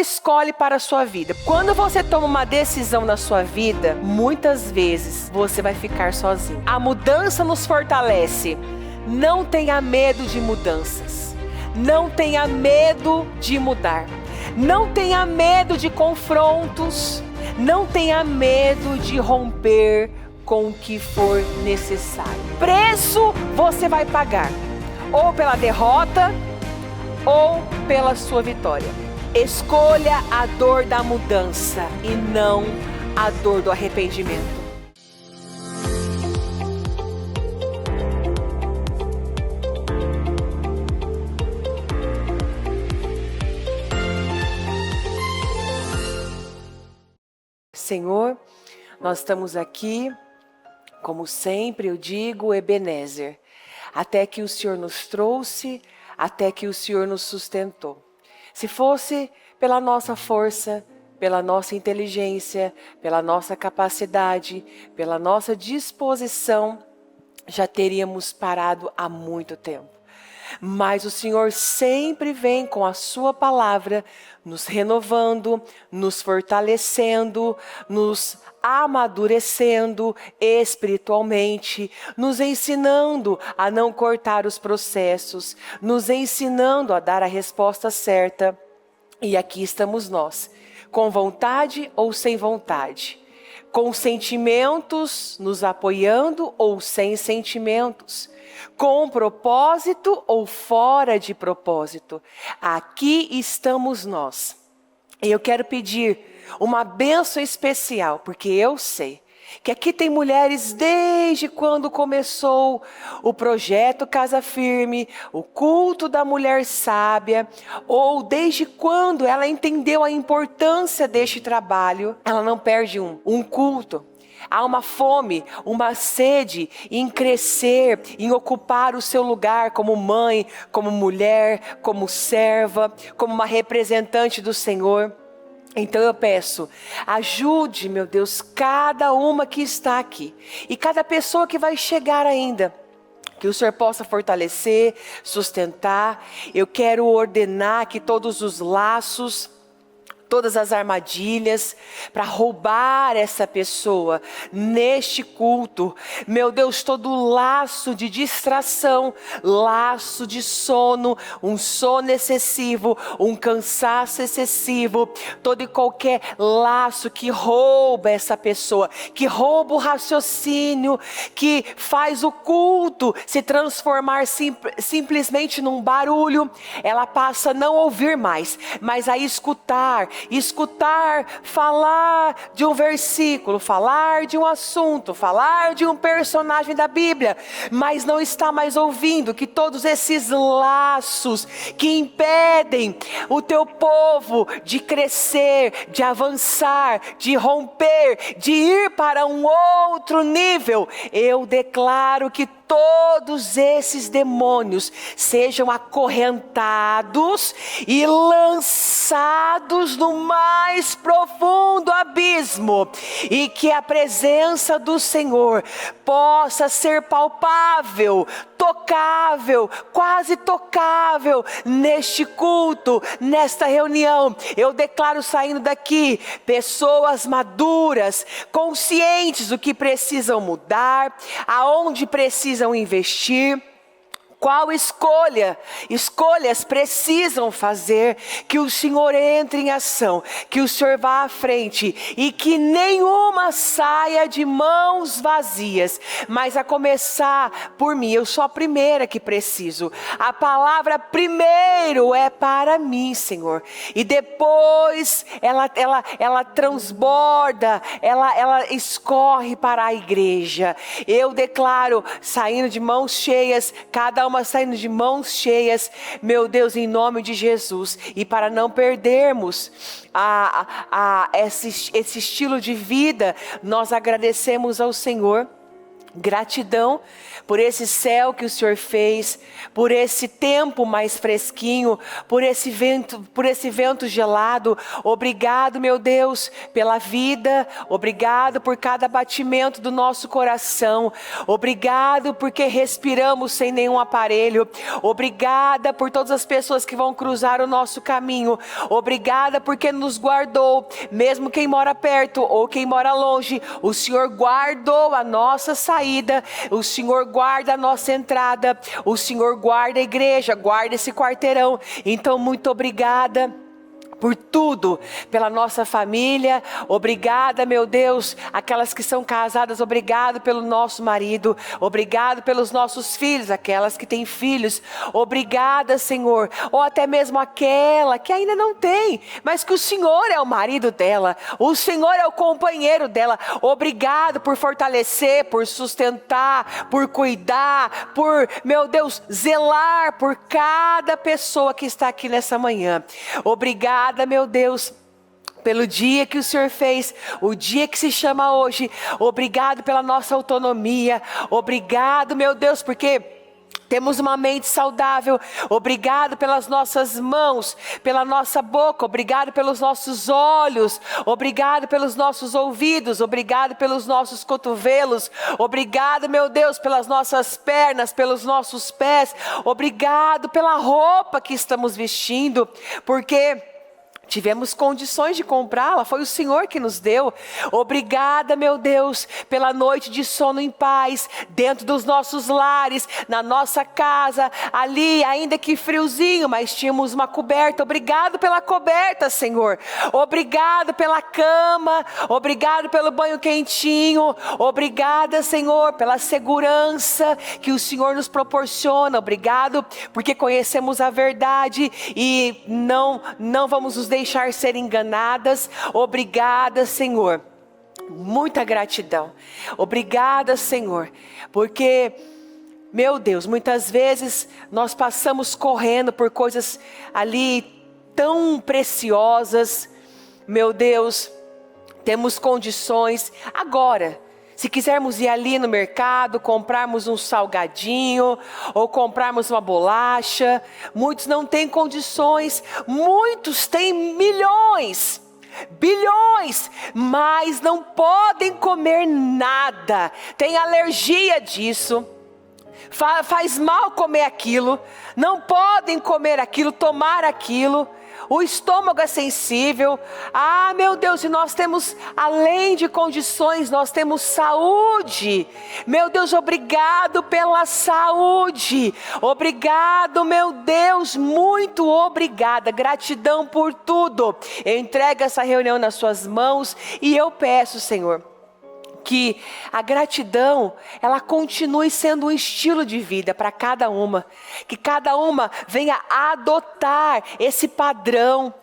escolhe para a sua vida. Quando você toma uma decisão na sua vida, muitas vezes você vai ficar sozinho. A mudança nos fortalece. Não tenha medo de mudanças. Não tenha medo de mudar. Não tenha medo de confrontos. Não tenha medo de romper com o que for necessário. Preço você vai pagar, ou pela derrota, ou pela sua vitória. Escolha a dor da mudança e não a dor do arrependimento. Senhor, nós estamos aqui, como sempre eu digo, Ebenezer, até que o Senhor nos trouxe, até que o Senhor nos sustentou. Se fosse pela nossa força, pela nossa inteligência, pela nossa capacidade, pela nossa disposição, já teríamos parado há muito tempo. Mas o Senhor sempre vem com a sua palavra, nos renovando, nos fortalecendo, nos amadurecendo espiritualmente, nos ensinando a não cortar os processos, nos ensinando a dar a resposta certa. E aqui estamos nós, com vontade ou sem vontade, com sentimentos nos apoiando ou sem sentimentos, com propósito ou fora de propósito. Aqui estamos nós. E eu quero pedir uma bênção especial, porque eu sei que aqui tem mulheres desde quando começou o projeto Casa Firme, o culto da mulher sábia, ou desde quando ela entendeu a importância deste trabalho. Ela não perde um culto. Há uma fome, uma sede em crescer, em ocupar o seu lugar como mãe, como mulher, como serva, como uma representante do Senhor. Então eu peço, ajude, meu Deus, cada uma que está aqui e cada pessoa que vai chegar ainda. Que o Senhor possa fortalecer, sustentar. Eu quero ordenar que todos os laços, todas as armadilhas para roubar essa pessoa neste culto, meu Deus, todo laço de distração, laço de sono, um sono excessivo, um cansaço excessivo, todo e qualquer laço que rouba essa pessoa, que rouba o raciocínio, que faz o culto se transformar simplesmente num barulho, ela passa a não ouvir mais, mas a escutar, falar de um versículo, falar de um assunto, falar de um personagem da Bíblia, mas não está mais ouvindo. Que todos esses laços que impedem o teu povo de crescer, de avançar, de romper, de ir para um outro nível, eu declaro que todos esses demônios sejam acorrentados e lançados no mais profundo abismo, e que a presença do Senhor possa ser palpável, tocável, quase tocável neste culto, nesta reunião. Eu declaro saindo daqui pessoas maduras, conscientes do que precisam mudar, aonde precisam investir. Qual escolhas precisam fazer, que o Senhor entre em ação, que o Senhor vá à frente e que nenhuma saia de mãos vazias, mas a começar por mim. Eu sou a primeira que preciso. A palavra primeiro é para mim, Senhor, e depois ela transborda, ela escorre para a igreja. Eu declaro, saindo de mãos cheias, cada uma saindo de mãos cheias, meu Deus, em nome de Jesus. E para não perdermos esse estilo de vida, nós agradecemos ao Senhor Gratidão por esse céu que o Senhor fez, por esse tempo mais fresquinho, por esse vento gelado. Obrigado, meu Deus, pela vida. Obrigado por cada batimento do nosso coração. Obrigado porque respiramos sem nenhum aparelho. Obrigada por todas as pessoas que vão cruzar o nosso caminho. Obrigada porque nos guardou, mesmo quem mora perto ou quem mora longe. O Senhor guardou a nossa saída. O Senhor guarda a nossa entrada, o Senhor guarda a igreja, guarda esse quarteirão. Então, muito obrigada por tudo, pela nossa família. Obrigada, meu Deus, aquelas que são casadas, obrigado pelo nosso marido, obrigado pelos nossos filhos, aquelas que têm filhos, obrigada, Senhor, ou até mesmo aquela que ainda não tem, mas que o Senhor é o marido dela, o Senhor é o companheiro dela. Obrigado por fortalecer, por sustentar, por cuidar, por, meu Deus, zelar por cada pessoa que está aqui nessa manhã. Obrigada, meu Deus, pelo dia que o Senhor fez, o dia que se chama hoje. Obrigado pela nossa autonomia. Obrigado, meu Deus, porque temos uma mente saudável. Obrigado pelas nossas mãos, pela nossa boca. Obrigado pelos nossos olhos. Obrigado pelos nossos ouvidos. Obrigado pelos nossos cotovelos. Obrigado, meu Deus, pelas nossas pernas, pelos nossos pés. Obrigado pela roupa que estamos vestindo, porque tivemos condições de comprá-la, foi o Senhor que nos deu. Obrigada, meu Deus, pela noite de sono em paz, dentro dos nossos lares, na nossa casa, ali, ainda que friozinho, mas tínhamos uma coberta. Obrigado pela coberta, Senhor. Obrigado pela cama, obrigado pelo banho quentinho. Obrigada, Senhor, pela segurança que o Senhor nos proporciona. Obrigado, porque conhecemos a verdade e não vamos nos deixar ser enganadas. Obrigada, Senhor. Muita gratidão. Obrigada, Senhor, porque, meu Deus, muitas vezes nós passamos correndo por coisas ali tão preciosas. Meu Deus, temos condições. Agora, se quisermos ir ali no mercado, comprarmos um salgadinho ou comprarmos uma bolacha, muitos não têm condições, muitos têm milhões, bilhões, mas não podem comer nada, têm alergia disso. Faz mal comer aquilo, não podem comer aquilo, tomar aquilo. O estômago é sensível. Ah, meu Deus, e nós temos, além de condições, nós temos saúde. Meu Deus, obrigado pela saúde. Obrigado, meu Deus, muito obrigada. Gratidão por tudo. Eu entrego essa reunião nas suas mãos e eu peço, Senhor, que a gratidão, ela continue sendo um estilo de vida para cada uma. Que cada uma venha adotar esse padrão.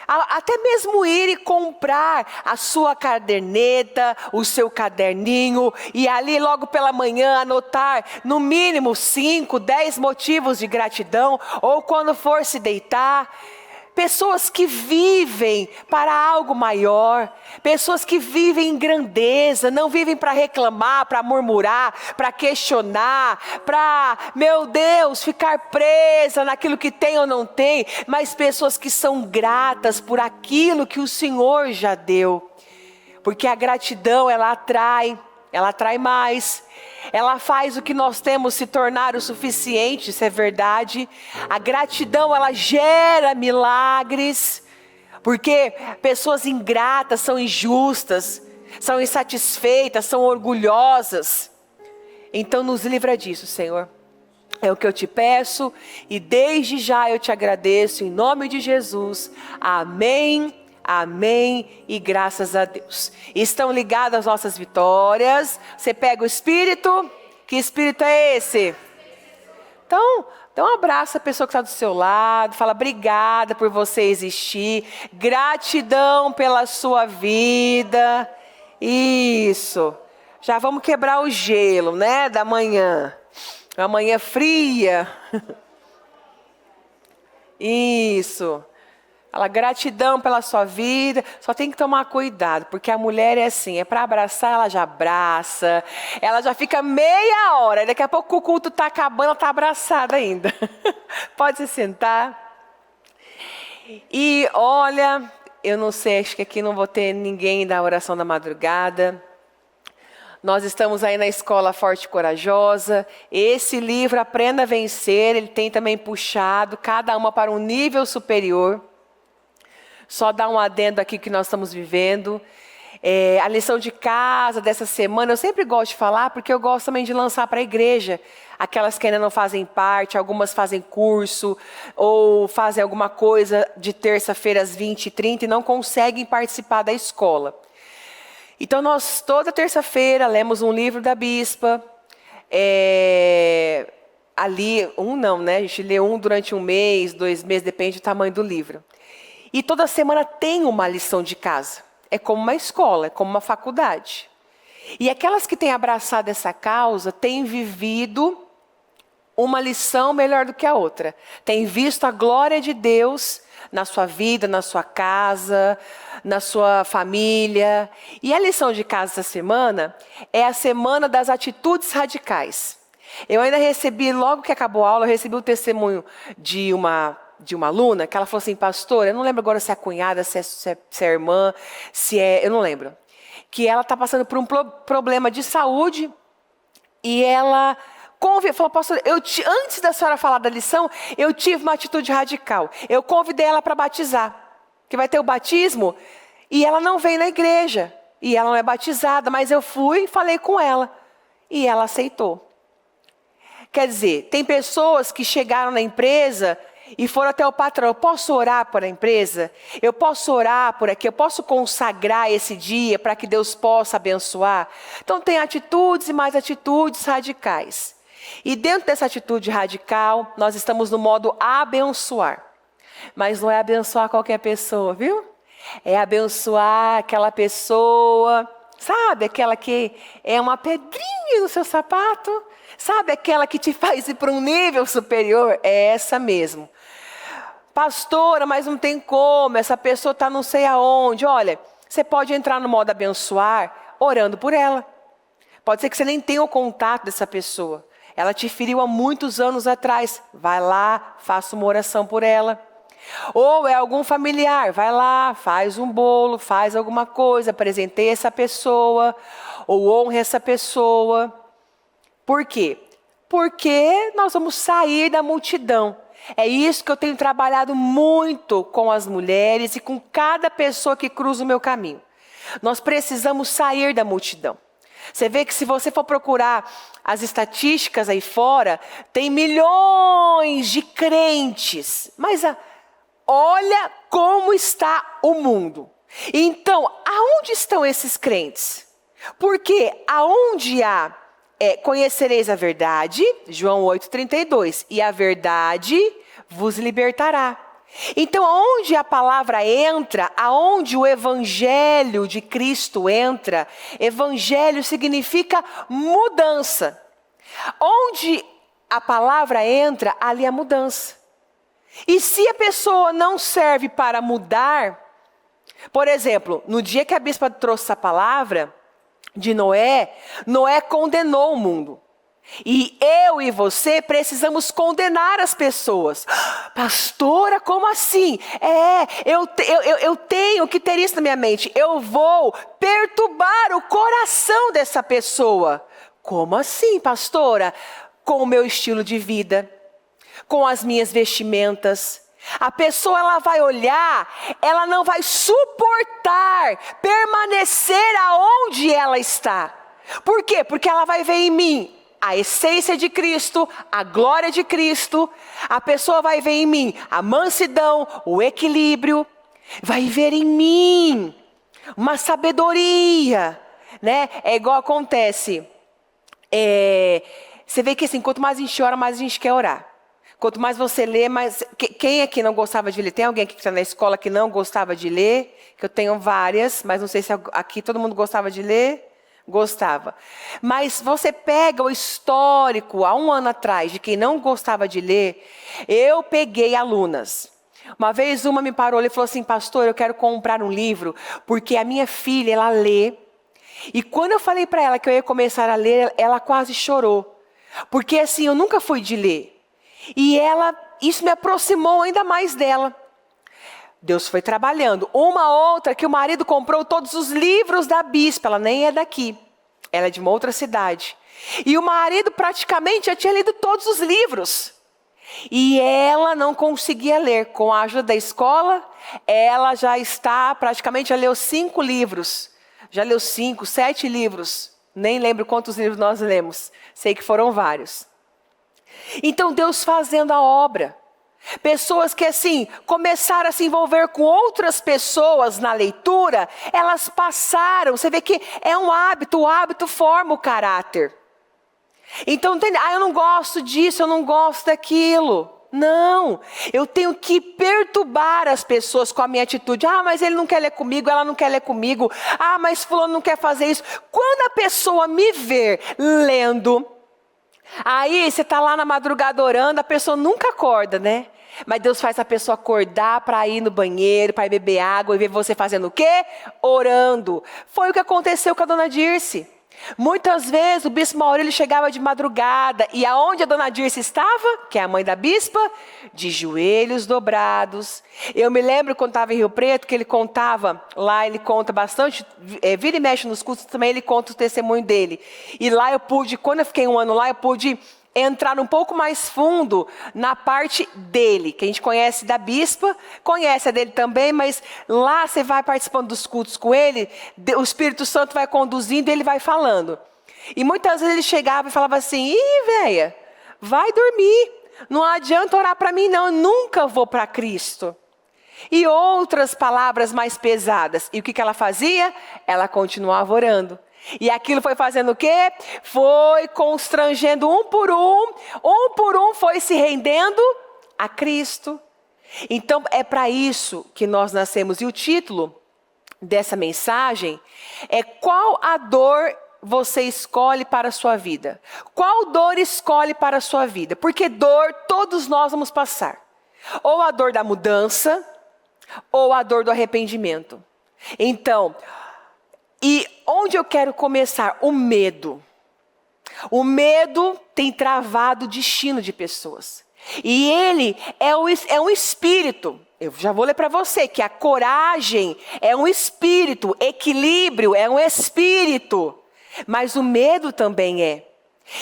Até mesmo ir e comprar a sua caderneta, o seu caderninho, e ali logo pela manhã anotar no mínimo 5, 10 motivos de gratidão, ou quando for se deitar. Pessoas que vivem para algo maior, pessoas que vivem em grandeza, não vivem para reclamar, para murmurar, para questionar, para, meu Deus, ficar presa naquilo que tem ou não tem, mas pessoas que são gratas por aquilo que o Senhor já deu. Porque a gratidão, ela atrai mais. Ela faz o que nós temos se tornar o suficiente, isso é verdade. A gratidão, ela gera milagres, porque pessoas ingratas são injustas, são insatisfeitas, são orgulhosas. Então nos livra disso, Senhor. É o que eu te peço e desde já eu te agradeço em nome de Jesus. Amém. Amém e graças a Deus. Estão ligadas as nossas vitórias. Você pega o Espírito. Que Espírito é esse? Então, dá um abraço à pessoa que está do seu lado. Fala, obrigada por você existir. Gratidão pela sua vida. Isso. Já vamos quebrar o gelo, né? Da manhã. Uma manhã fria. Isso. Fala gratidão pela sua vida. Só tem que tomar cuidado, porque a mulher é assim, é para abraçar, ela já abraça. Ela já fica meia hora. Daqui a pouco o culto está acabando, ela está abraçada ainda. Pode se sentar. E olha, eu não sei, acho que aqui não vou ter ninguém da oração da madrugada. Nós estamos aí na Escola Forte e Corajosa. Esse livro, Aprenda a Vencer, ele tem também puxado cada uma para um nível superior. Só dar um adendo aqui que nós estamos vivendo. A lição de casa dessa semana, eu sempre gosto de falar, porque eu gosto também de lançar para a igreja. Aquelas que ainda não fazem parte, algumas fazem curso, ou fazem alguma coisa de terça-feira às 20h30 e não conseguem participar da escola. Então nós, toda terça-feira, lemos um livro da bispa. Ali, a gente lê um durante um mês, 2 meses, depende do tamanho do livro. E toda semana tem uma lição de casa. É como uma escola, é como uma faculdade. E aquelas que têm abraçado essa causa têm vivido uma lição melhor do que a outra. Têm visto a glória de Deus na sua vida, na sua casa, na sua família. E a lição de casa essa semana é a semana das atitudes radicais. Eu ainda recebi, logo que acabou a aula, eu recebi o testemunho de uma aluna, que ela falou assim, pastor, eu não lembro agora se é cunhada, se é irmã, eu não lembro. Que ela está passando por um problema de saúde e ela falou, pastor, antes da senhora falar da lição, eu tive uma atitude radical. Eu convidei ela para batizar, que vai ter o batismo, e ela não veio na igreja, e ela não é batizada, mas eu fui e falei com ela, e ela aceitou. Quer dizer, tem pessoas que chegaram na empresa e foram até o patrão, eu posso orar por a empresa? Eu posso orar por aqui? Eu posso consagrar esse dia para que Deus possa abençoar? Então tem atitudes e mais atitudes radicais. E dentro dessa atitude radical, nós estamos no modo abençoar. Mas não é abençoar qualquer pessoa, viu? É abençoar aquela pessoa, sabe? Aquela que é uma pedrinha no seu sapato. Sabe aquela que te faz ir para um nível superior? É essa mesmo. Pastora, mas não tem como, essa pessoa está não sei aonde. Olha, você pode entrar no modo abençoar orando por ela. Pode ser que você nem tenha o contato dessa pessoa. Ela te feriu há muitos anos atrás. Vai lá, faça uma oração por ela. Ou é algum familiar, vai lá, faz um bolo, faz alguma coisa, apresenteie essa pessoa, ou honre essa pessoa. Por quê? Porque nós vamos sair da multidão. É isso que eu tenho trabalhado muito com as mulheres e com cada pessoa que cruza o meu caminho. Nós precisamos sair da multidão. Você vê que se você for procurar as estatísticas aí fora, tem milhões de crentes. Mas olha como está o mundo. Então, aonde estão esses crentes? Porque aonde há conhecereis a verdade, João 8,32, e a verdade vos libertará. Então, aonde a palavra entra, aonde o evangelho de Cristo entra, evangelho significa mudança. Onde a palavra entra, ali é mudança. E se a pessoa não serve para mudar, por exemplo, no dia que a bispa trouxe essa palavra de Noé, Noé condenou o mundo. E eu e você precisamos condenar as pessoas. Pastora, como assim? Eu tenho que ter isso na minha mente. Eu vou perturbar o coração dessa pessoa. Como assim, pastora? Com o meu estilo de vida, com as minhas vestimentas. A pessoa, ela vai olhar, ela não vai suportar permanecer aonde ela está. Por quê? Porque ela vai ver em mim a essência de Cristo, a glória de Cristo. A pessoa vai ver em mim a mansidão, o equilíbrio. Vai ver em mim uma sabedoria, né? É igual acontece. Você vê que assim, quanto mais a gente ora, mais a gente quer orar. Quanto mais você lê, mais... Quem aqui não gostava de ler? Tem alguém aqui que está na escola que não gostava de ler? Que eu tenho várias, mas não sei se aqui todo mundo gostava de ler. Gostava. Mas você pega o histórico, há 1 ano atrás, de quem não gostava de ler. Eu peguei alunas. Uma vez uma me parou e falou assim: pastor, eu quero comprar um livro, porque a minha filha, ela lê. E quando eu falei para ela que eu ia começar a ler, ela quase chorou. Porque assim, eu nunca fui de ler. E isso me aproximou ainda mais dela. Deus foi trabalhando. Uma outra que o marido comprou todos os livros da bispa, ela nem é daqui. Ela é de uma outra cidade. E o marido praticamente já tinha lido todos os livros. E ela não conseguia ler. Com a ajuda da escola, ela já leu 5 livros. Já leu 5, 7 livros. Nem lembro quantos livros nós lemos. Sei que foram vários. Então Deus fazendo a obra. Pessoas que assim, começaram a se envolver com outras pessoas na leitura, elas passaram. Você vê que é um hábito, o hábito forma o caráter. Então, eu não gosto disso, eu não gosto daquilo. Não, eu tenho que perturbar as pessoas com a minha atitude. Mas ele não quer ler comigo, ela não quer ler comigo. Mas fulano não quer fazer isso. Quando a pessoa me ver lendo, aí você está lá na madrugada orando, a pessoa nunca acorda, né? Mas Deus faz a pessoa acordar para ir no banheiro, para ir beber água e ver você fazendo o quê? Orando. Foi o que aconteceu com a dona Dirce. Muitas vezes o bispo Maurílio chegava de madrugada e aonde a dona Dirce estava, que é a mãe da bispa, de joelhos dobrados. Eu me lembro quando estava em Rio Preto que ele contava, lá ele conta bastante, vira e mexe nos cultos também, ele conta o testemunho dele. E lá quando eu fiquei um ano lá, eu pude entrar um pouco mais fundo na parte dele, que a gente conhece da bispa, conhece a dele também, mas lá você vai participando dos cultos com ele, o Espírito Santo vai conduzindo e ele vai falando. E muitas vezes ele chegava e falava assim: véia, vai dormir, não adianta orar para mim não, eu nunca vou para Cristo. E outras palavras mais pesadas. E o que ela fazia? Ela continuava orando. E aquilo foi fazendo o quê? Foi constrangendo um por um foi se rendendo a Cristo. Então é para isso que nós nascemos. E o título dessa mensagem é: qual a dor você escolhe para a sua vida? Qual dor escolhe para a sua vida? Porque dor todos nós vamos passar. Ou a dor da mudança, ou a dor do arrependimento. Então, e onde eu quero começar? O medo. O medo tem travado o destino de pessoas. E ele é um espírito. Eu já vou ler para você que a coragem é um espírito, equilíbrio é um espírito. Mas o medo também é.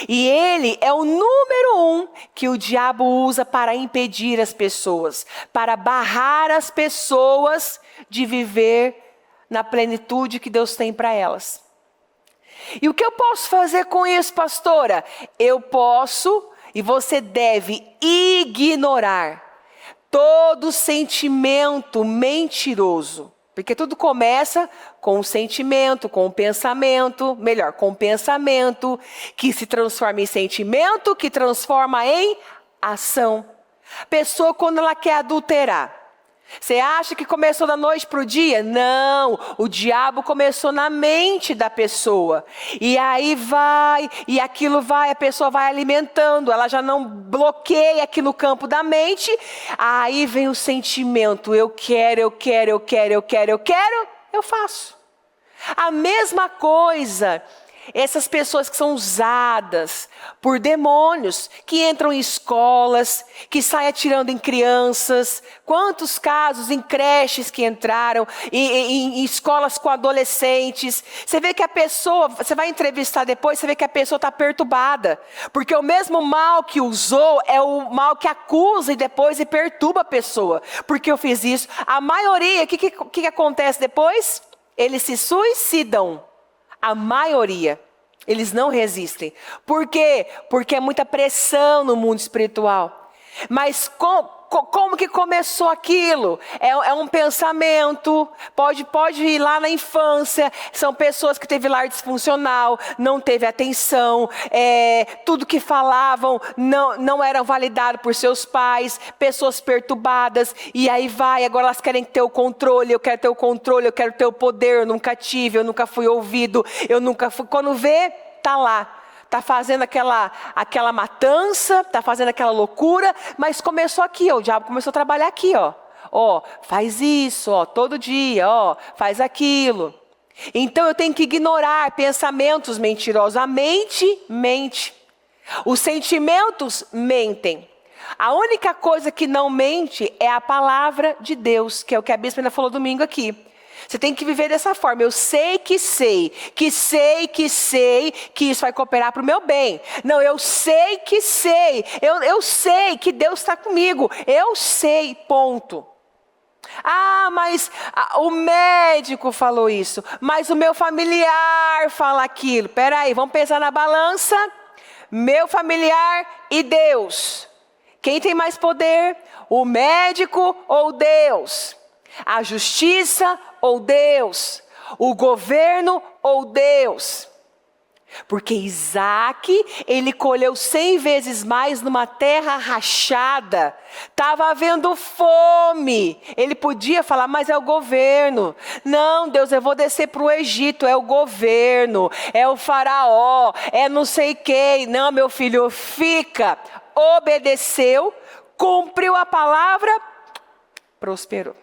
E ele é o número 1 que o diabo usa para impedir as pessoas, para barrar as pessoas de viver na plenitude que Deus tem para elas. E o que eu posso fazer com isso, pastora? Eu posso, e você deve ignorar todo sentimento mentiroso. Porque tudo começa com o sentimento, com o pensamento, com o pensamento, que se transforma em sentimento, que transforma em ação. Pessoa, quando ela quer adulterar, você acha que começou da noite para o dia? Não, o diabo começou na mente da pessoa. E aí a pessoa vai alimentando, ela já não bloqueia aqui no campo da mente. Aí vem o sentimento: eu quero, eu faço. A mesma coisa. Essas pessoas que são usadas por demônios, que entram em escolas, que saem atirando em crianças. Quantos casos em creches que entraram, em escolas com adolescentes. Você vê que a pessoa, você vai entrevistar depois, você vê que a pessoa está perturbada. Porque o mesmo mal que usou é o mal que acusa e depois perturba a pessoa. Porque eu fiz isso. A maioria, o que acontece depois? Eles se suicidam. A maioria, eles não resistem. Por quê? Porque é muita pressão no mundo espiritual. Mas como que começou aquilo? É um pensamento, pode ir lá na infância. São pessoas que teve lar disfuncional, não teve atenção, tudo que falavam não era validado por seus pais, pessoas perturbadas, e aí agora elas querem ter o controle. Eu quero ter o controle, eu quero ter o poder. Eu nunca tive, eu nunca fui ouvido, eu nunca fui. Quando vê, tá lá. Está fazendo aquela matança, está fazendo aquela loucura, mas começou aqui, o diabo começou a trabalhar aqui, ó, faz isso, ó, todo dia, ó, faz aquilo. Então eu tenho que ignorar pensamentos mentirosos. A mente mente. Os sentimentos mentem. A única coisa que não mente é a palavra de Deus, que é o que a bispa ainda falou domingo aqui. Você tem que viver dessa forma. Eu sei que isso vai cooperar para o meu bem. Não, eu sei que sei. Eu sei que Deus está comigo. Eu sei, ponto. Ah, mas o médico falou isso. Mas o meu familiar fala aquilo. Espera aí, vamos pensar na balança. Meu familiar e Deus. Quem tem mais poder? O médico ou Deus? A justiça ou Deus? O governo ou Deus? Porque Isaac, ele colheu 100 vezes mais numa terra rachada. Estava havendo fome. Ele podia falar, mas é o governo. Não, Deus, eu vou descer para o Egito. É o governo, é o faraó, é não sei quem. Não, meu filho, fica. Obedeceu, cumpriu a palavra, prosperou.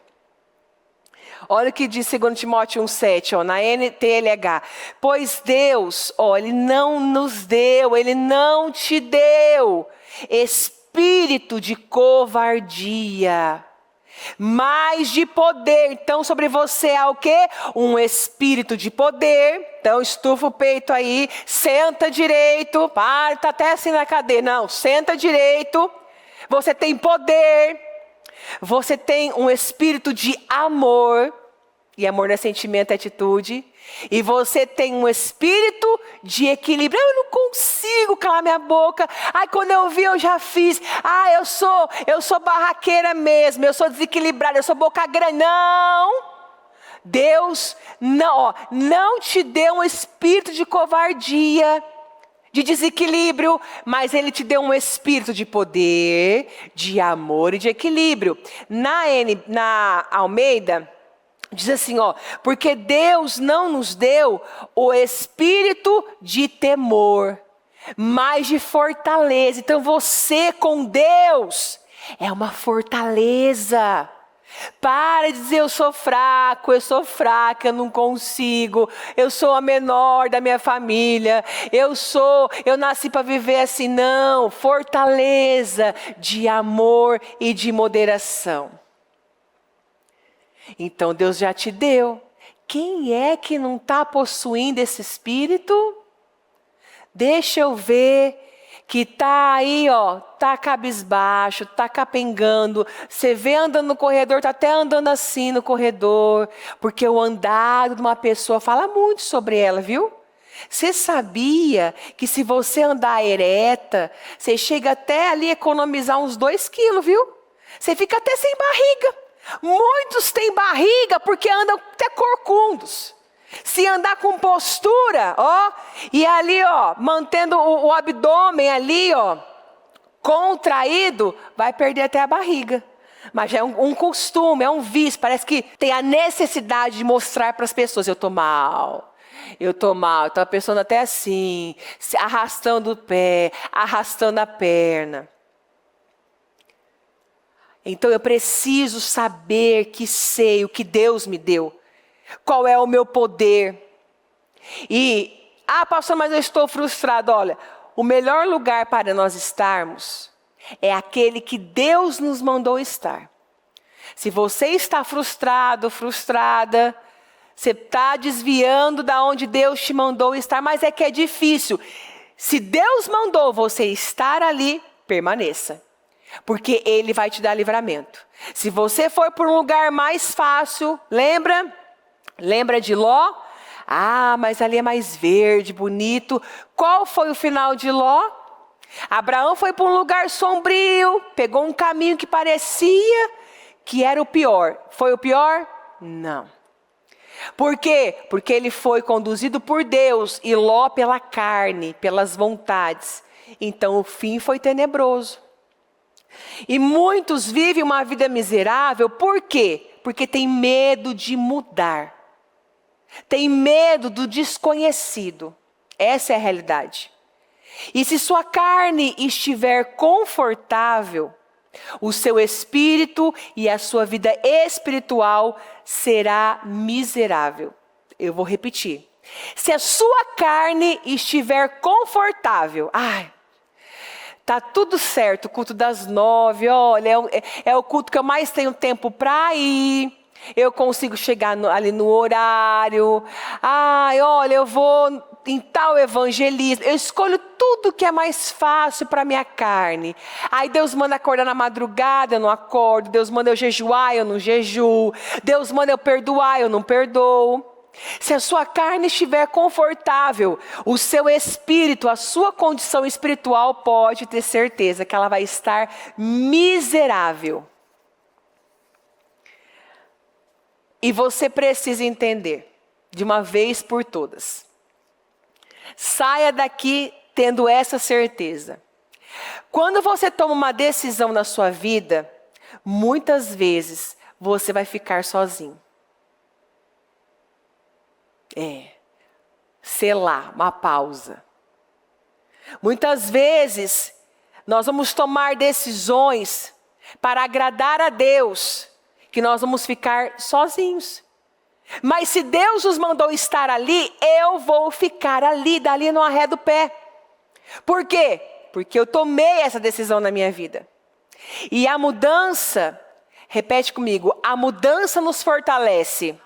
Olha o que diz 2 Timóteo 1,7, na NTLH. Pois Deus, Ele não nos deu, Ele não te deu espírito de covardia, mas de poder. Então sobre você há o quê? Um espírito de poder. Então estufa o peito aí, senta direito. Para, está até assim na cadeira. Não, senta direito. Você tem poder. Você tem um espírito de amor, e amor não é sentimento, é atitude. E você tem um espírito de equilíbrio. Eu não consigo calar minha boca. Ai, quando eu vi, eu já fiz. Ah, eu sou barraqueira mesmo, eu sou desequilibrada, eu sou boca grande. Não! Deus não te deu um espírito de covardia, de desequilíbrio, mas Ele te deu um espírito de poder, de amor e de equilíbrio. Na Almeida, diz assim, porque Deus não nos deu o espírito de temor, mas de fortaleza. Então você com Deus é uma fortaleza. Para de dizer eu sou fraco, eu sou fraca, eu não consigo, eu sou a menor da minha família, eu nasci para viver assim. Não, fortaleza de amor e de moderação. Então Deus já te deu. Quem é que não está possuindo esse espírito? Deixa eu ver. Que está aí, está cabisbaixo, está capengando. Você vê andando no corredor, está até andando assim no corredor. Porque o andar de uma pessoa fala muito sobre ela, viu? Você sabia que se você andar ereta, você chega até ali a economizar uns 2 quilos, viu? Você fica até sem barriga. Muitos têm barriga porque andam até corcundos. Se andar com postura, e ali, mantendo o abdômen ali, contraído, vai perder até a barriga. Mas já é um costume, é um vício, parece que tem a necessidade de mostrar para as pessoas, eu estou mal. Então a pessoa até assim, arrastando o pé, arrastando a perna. Então eu preciso saber que sei o que Deus me deu. Qual é o meu poder? Pastor, mas eu estou frustrado. Olha, o melhor lugar para nós estarmos é aquele que Deus nos mandou estar. Se você está frustrado, frustrada, você está desviando da onde Deus te mandou estar, mas é que é difícil. Se Deus mandou você estar ali, permaneça. Porque Ele vai te dar livramento. Se você for por um lugar mais fácil, Lembra de Ló? Mas ali é mais verde, bonito. Qual foi o final de Ló? Abraão foi para um lugar sombrio, pegou um caminho que parecia que era o pior. Foi o pior? Não. Por quê? Porque ele foi conduzido por Deus e Ló pela carne, pelas vontades. Então o fim foi tenebroso. E muitos vivem uma vida miserável, por quê? Porque tem medo de mudar. Tem medo do desconhecido. Essa é a realidade. E se sua carne estiver confortável, O seu espírito e a sua vida espiritual será miserável. Eu vou repetir. Se a sua carne estiver confortável, tá tudo certo, culto das 9, olha, é o culto que eu mais tenho tempo para ir. Eu consigo chegar ali no horário. Olha, eu vou em tal evangelismo. Eu escolho tudo que é mais fácil para minha carne. Aí Deus manda acordar na madrugada, eu não acordo. Deus manda eu jejuar, eu não jejuo. Deus manda eu perdoar, eu não perdoo. Se a sua carne estiver confortável, o seu espírito, a sua condição espiritual pode ter certeza que ela vai estar miserável. E você precisa entender, de uma vez por todas. Saia daqui tendo essa certeza. Quando você toma uma decisão na sua vida, muitas vezes você vai ficar sozinho. Selar, uma pausa. Muitas vezes, nós vamos tomar decisões para agradar a Deus, que nós vamos ficar sozinhos. Mas se Deus nos mandou estar ali, eu vou ficar ali, dali não arredo o pé. Por quê? Porque eu tomei essa decisão na minha vida. E a mudança, repete comigo, a mudança nos fortalece.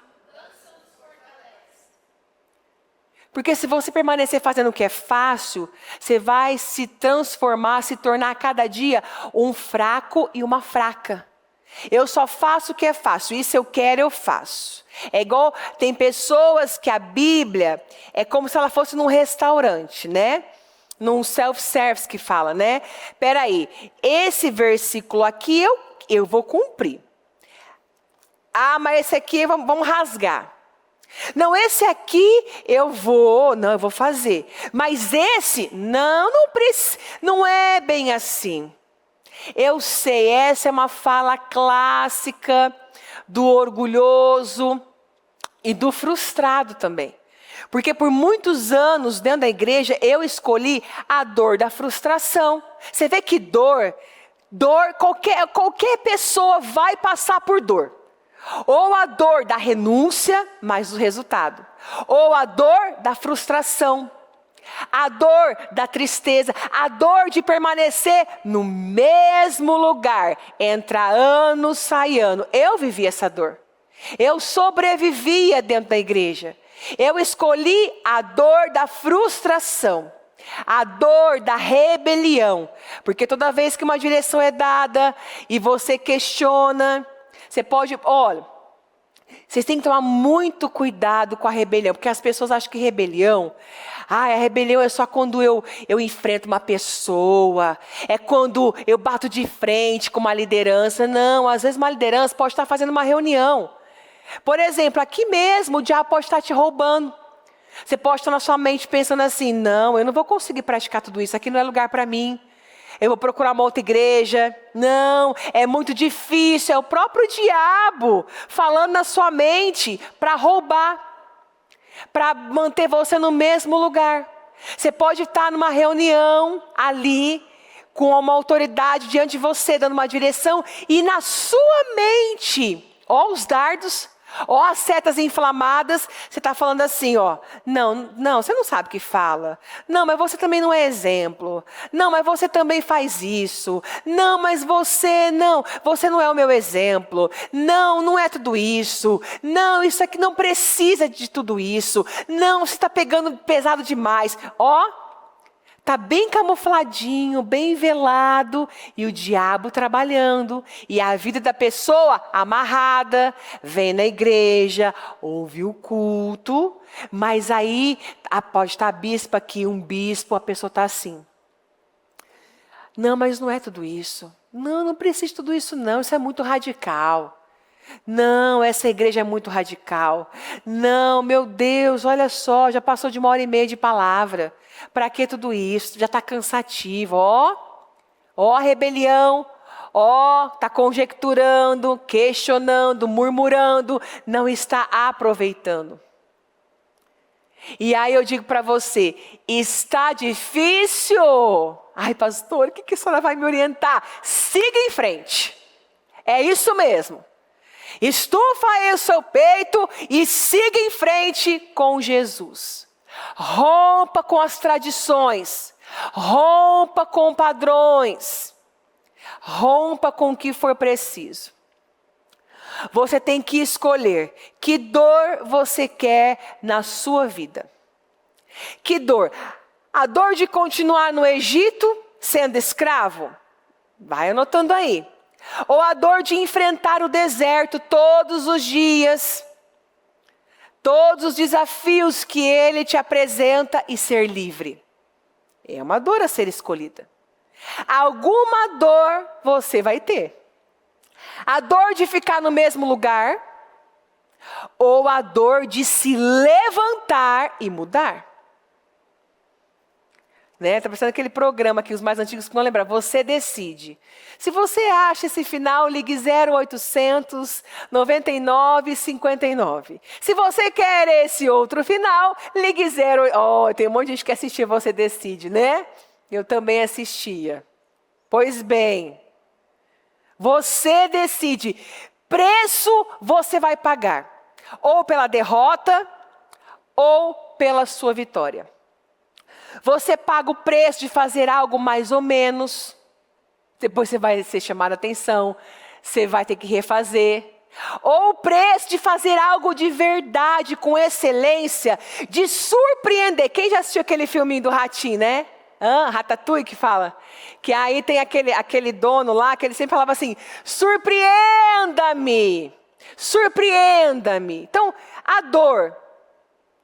Porque se você permanecer fazendo o que é fácil, você vai se transformar, se tornar a cada dia um fraco e uma fraca. Eu só faço o que é fácil, isso eu quero, eu faço. É igual, tem pessoas que a Bíblia é como se ela fosse num restaurante, né? Num self-service que fala, né? Peraí, esse versículo aqui eu vou cumprir. Mas esse aqui vamos rasgar. Não, esse aqui eu vou fazer. Mas esse, não é bem assim. Eu sei, essa é uma fala clássica do orgulhoso e do frustrado também. Porque por muitos anos dentro da igreja eu escolhi a dor da frustração. Você vê que dor, qualquer pessoa vai passar por dor. Ou a dor da renúncia, mais o resultado. Ou a dor da frustração. A dor da tristeza, a dor de permanecer no mesmo lugar. Entra ano, sai ano. Eu vivi essa dor. Eu sobrevivia dentro da igreja. Eu escolhi a dor da frustração. A dor da rebelião. Porque toda vez que uma direção é dada e você questiona, você pode, olha, vocês têm que tomar muito cuidado com a rebelião, porque as pessoas acham que rebelião, a rebelião é só quando eu enfrento uma pessoa, é quando eu bato de frente com uma liderança. Não, às vezes uma liderança pode estar fazendo uma reunião. Por exemplo, aqui mesmo o diabo pode estar te roubando. Você pode estar na sua mente pensando assim, não, eu não vou conseguir praticar tudo isso, aqui não é lugar para mim. Eu vou procurar uma outra igreja. Não, é muito difícil. É o próprio diabo falando na sua mente para roubar. Para manter você no mesmo lugar. Você pode estar numa reunião ali, com uma autoridade diante de você, dando uma direção. E na sua mente, ó os dardos, ó as setas inflamadas, você está falando assim, ó, não, você não sabe o que fala. Não, mas você também não é exemplo. Não, mas você também faz isso. Não, mas você não é o meu exemplo. Não é tudo isso. Não, isso aqui não precisa de tudo isso. Não, você está pegando pesado demais. Ó, está bem camufladinho, bem velado, e o diabo trabalhando, e a vida da pessoa amarrada, vem na igreja, ouve o culto, mas aí pode estar a bispa aqui, um bispo, a pessoa está assim. Não, mas não é tudo isso. Não precisa de tudo isso não, isso é muito radical. Não, essa igreja é muito radical. Não, meu Deus, olha só, já passou de 1h30 de palavra. Para que tudo isso? Já está cansativo. Ó a rebelião. Ó, está conjecturando, questionando, murmurando. Não está aproveitando. E aí eu digo para você, está difícil? Ai, pastor, o que a senhora vai me orientar? Siga em frente. É isso mesmo. Estufa aí o seu peito e siga em frente com Jesus. Rompa com as tradições. Rompa com padrões. Rompa com o que for preciso. Você tem que escolher que dor você quer na sua vida. Que dor? A dor de continuar no Egito sendo escravo? Vai anotando aí. Ou a dor de enfrentar o deserto todos os dias, todos os desafios que ele te apresenta e ser livre. É uma dor a ser escolhida. Alguma dor você vai ter. A dor de ficar no mesmo lugar, ou a dor de se levantar e mudar. Né? Tá pensando aquele programa que os mais antigos não lembram. Você decide. Se você acha esse final, ligue 0800 99 59. Se você quer esse outro final, ligue 0. Oh, tem um monte de gente que assistia Você Decide, né? Eu também assistia. Pois bem, você decide. Preço você vai pagar. Ou pela derrota, ou pela sua vitória. Você paga o preço de fazer algo mais ou menos. Depois você vai ser chamado a atenção. Você vai ter que refazer. Ou o preço de fazer algo de verdade, com excelência. De surpreender. Quem já assistiu aquele filminho do Ratinho, né? Ratatouille que fala. Que aí tem aquele dono lá, que ele sempre falava assim: surpreenda-me. Surpreenda-me. Então, a dor.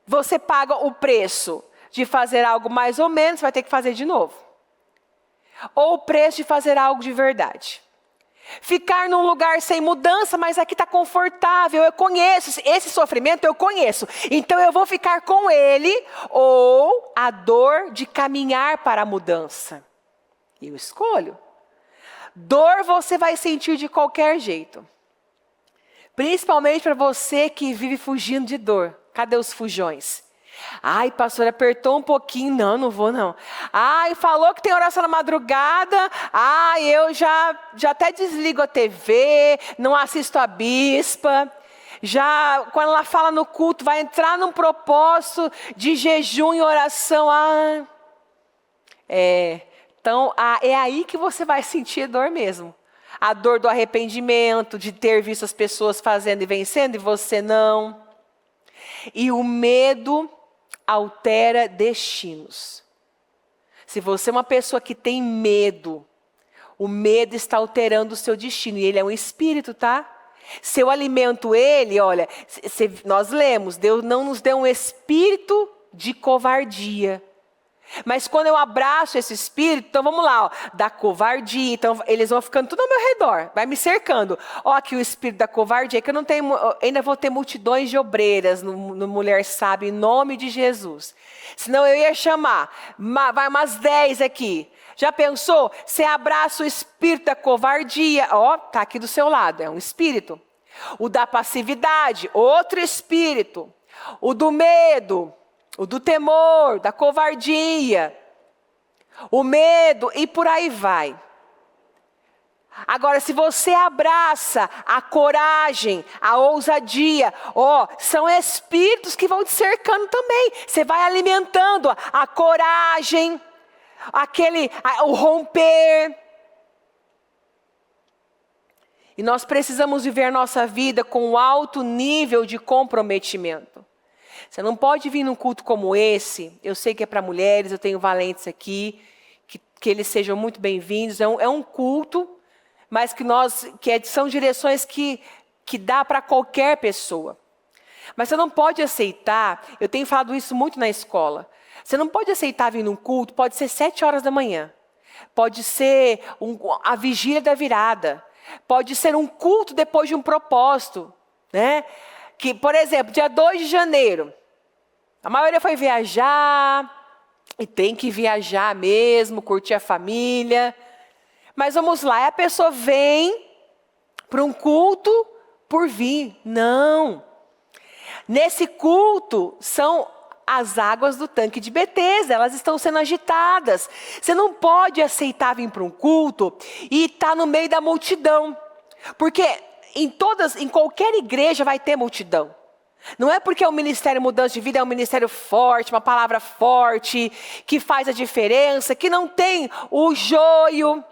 Você paga o preço de fazer algo mais ou menos, vai ter que fazer de novo. Ou o preço de fazer algo de verdade. Ficar num lugar sem mudança, mas aqui está confortável, eu conheço, esse sofrimento eu conheço. Então eu vou ficar com ele, ou a dor de caminhar para a mudança. Eu escolho. Dor você vai sentir de qualquer jeito. Principalmente para você que vive fugindo de dor. Cadê os fujões? Ai, pastor, apertou um pouquinho. Não vou não. Ai, falou que tem oração na madrugada. Ai, eu já até desligo a TV, não assisto a bispa. Já, quando ela fala no culto, vai entrar num propósito de jejum e oração. Então, é aí que você vai sentir dor mesmo. A dor do arrependimento, de ter visto as pessoas fazendo e vencendo e você não. E o medo altera destinos. Se você é uma pessoa que tem medo, o medo está alterando o seu destino. E ele é um espírito, tá? Se eu alimento ele, olha, nós lemos, Deus não nos deu um espírito de covardia. Mas quando eu abraço esse espírito, então vamos lá, da covardia, então eles vão ficando tudo ao meu redor, vai me cercando. Aqui o espírito da covardia, que eu não tenho, ainda vou ter multidões de obreiras no Mulher Sábia, em nome de Jesus. Senão eu ia chamar, vai umas 10 aqui. Já pensou? Você abraça o espírito da covardia, tá aqui do seu lado, é um espírito. O da passividade, outro espírito. O do medo, o do temor, da covardia, o medo e por aí vai. Agora, se você abraça a coragem, a ousadia, são espíritos que vão te cercando também. Você vai alimentando a coragem, o romper. E nós precisamos viver a nossa vida com um alto nível de comprometimento. Você não pode vir num culto como esse, eu sei que é para mulheres, eu tenho valentes aqui, que eles sejam muito bem-vindos, é um culto, mas são direções que dá para qualquer pessoa. Mas você não pode aceitar, eu tenho falado isso muito na escola, você não pode aceitar vir num culto, pode ser 7 horas da manhã, pode ser a vigília da virada, pode ser um culto depois de um propósito, né? Que, por exemplo, dia 2 de janeiro, a maioria foi viajar, e tem que viajar mesmo, curtir a família. Mas vamos lá, a pessoa vem para um culto por vir. Não. Nesse culto são as águas do tanque de Betesda, elas estão sendo agitadas. Você não pode aceitar vir para um culto e estar no meio da multidão, porque em qualquer igreja vai ter multidão. Não é porque o ministério Mudança de Vida é um ministério forte, uma palavra forte, que faz a diferença, que não tem o joio,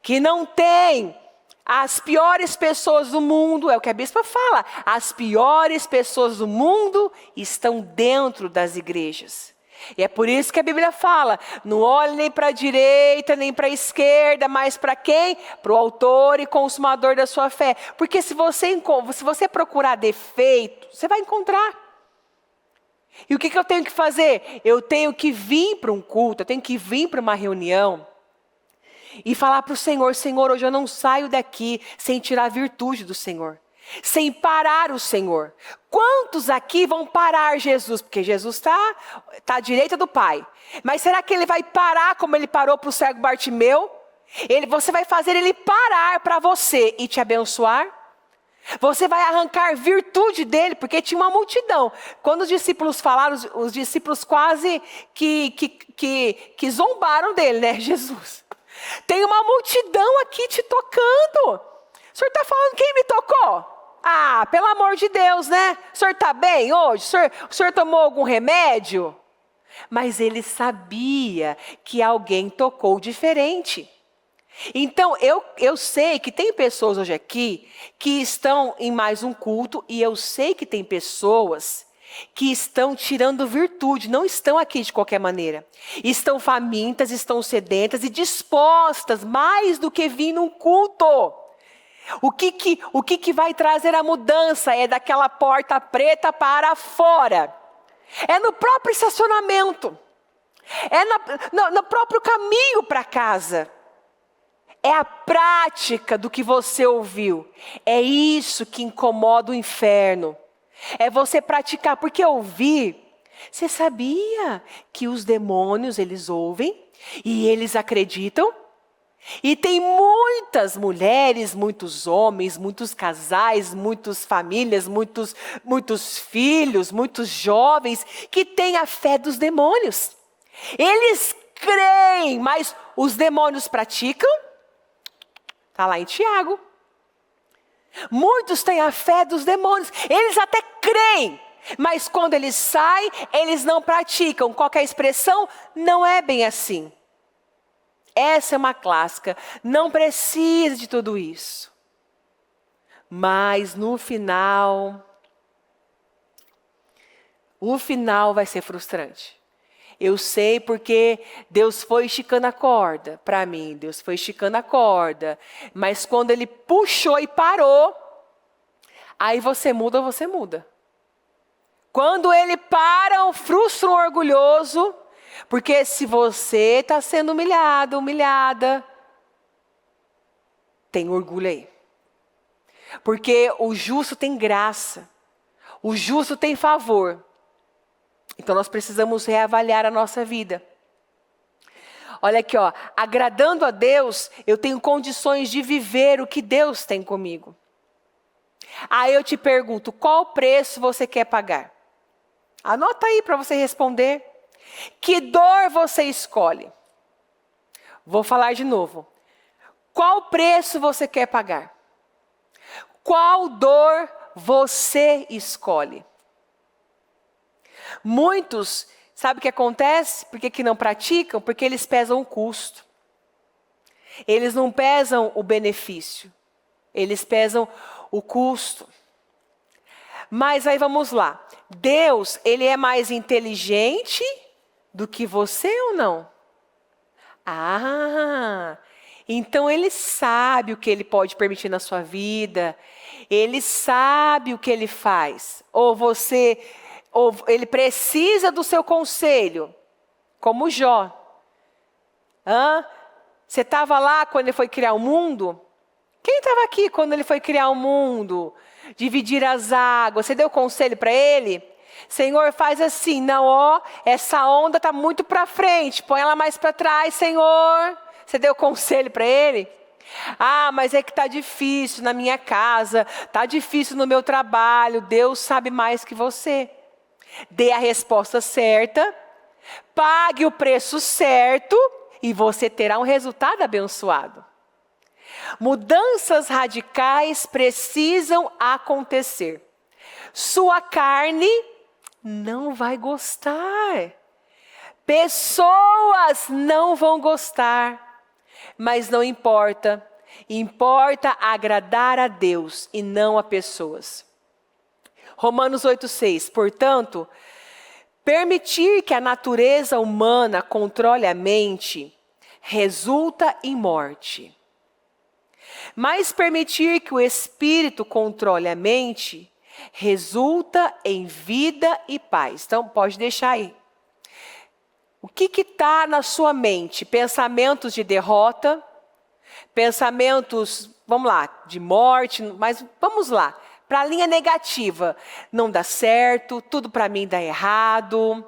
que não tem as piores pessoas do mundo, é o que a bispa fala, as piores pessoas do mundo estão dentro das igrejas. E é por isso que a Bíblia fala, não olhe nem para a direita, nem para a esquerda, mas para quem? Para o autor e consumador da sua fé. Porque se você procurar defeito, você vai encontrar. E o que eu tenho que fazer? Eu tenho que vir para um culto, eu tenho que vir para uma reunião e falar para o Senhor, Senhor, hoje eu não saio daqui sem tirar a virtude do Senhor. Sem parar o Senhor. Quantos aqui vão parar Jesus? Porque Jesus está à direita do Pai. Mas será que Ele vai parar como Ele parou para o cego Bartimeu? Você vai fazer Ele parar para você e te abençoar? Você vai arrancar virtude dele, porque tinha uma multidão. Quando os discípulos falaram, os discípulos quase que zombaram dele, né? Jesus, tem uma multidão aqui te tocando. O senhor está falando quem me tocou? Ah, pelo amor de Deus, né? O senhor está bem hoje? O senhor tomou algum remédio? Mas ele sabia que alguém tocou diferente. Então, eu sei que tem pessoas hoje aqui que estão em mais um culto, e eu sei que tem pessoas que estão tirando virtude, não estão aqui de qualquer maneira. Estão famintas, estão sedentas e dispostas mais do que vir num culto. O que vai trazer a mudança é daquela porta preta para fora. É no próprio estacionamento. É no próprio caminho para casa. É a prática do que você ouviu. É isso que incomoda o inferno. É você praticar, porque ouvir. Você sabia que os demônios, eles ouvem e eles acreditam? E tem muitas mulheres, muitos homens, muitos casais, muitas famílias, muitos filhos, muitos jovens que têm a fé dos demônios. Eles creem, mas os demônios praticam? Está lá em Tiago. Muitos têm a fé dos demônios. Eles até creem, mas quando eles saem, eles não praticam. Qual que é a expressão? Não é bem assim. Essa é uma clássica. Não precisa de tudo isso. Mas no final, o final vai ser frustrante. Eu sei porque Deus foi esticando a corda para mim. Deus foi esticando a corda. Mas quando Ele puxou e parou, aí você muda ou você muda. Quando Ele para, frustra o orgulhoso. Porque se você está sendo humilhado, humilhada, tem orgulho aí. Porque o justo tem graça. O justo tem favor. Então nós precisamos reavaliar a nossa vida. Olha aqui, ó, agradando a Deus, eu tenho condições de viver o que Deus tem comigo. Aí eu te pergunto, qual preço você quer pagar? Anota aí para você responder. Que dor você escolhe? Vou falar de novo. Qual preço você quer pagar? Qual dor você escolhe? Muitos, sabe o que acontece? Por que não praticam? Porque eles pesam o custo. Eles não pesam o benefício. Eles pesam o custo. Mas aí vamos lá. Deus, Ele é mais inteligente do que você ou não? Ah, então Ele sabe o que Ele pode permitir na sua vida. Ele sabe o que Ele faz. Ou Ele precisa do seu conselho, como Jó. Você estava lá quando Ele foi criar o mundo? Quem estava aqui quando Ele foi criar o mundo? Dividir as águas. Você deu conselho para Ele? Senhor, faz assim, não, ó, essa onda está muito para frente, põe ela mais para trás, Senhor. Você deu conselho para Ele? Ah, mas é que está difícil na minha casa, está difícil no meu trabalho, Deus sabe mais que você. dê a resposta certa, pague o preço certo e você terá um resultado abençoado. Mudanças radicais precisam acontecer. Sua carne não vai gostar. Pessoas não vão gostar. Mas não importa. Importa agradar a Deus e não a pessoas. Romanos 8,6. Portanto, permitir que a natureza humana controle a mente resulta em morte. Mas permitir que o espírito controle a mente resulta em vida e paz. Então, pode deixar aí. O que está na sua mente? Pensamentos de derrota, pensamentos, vamos lá, de morte, mas vamos lá, para a linha negativa. Não dá certo, tudo para mim dá errado,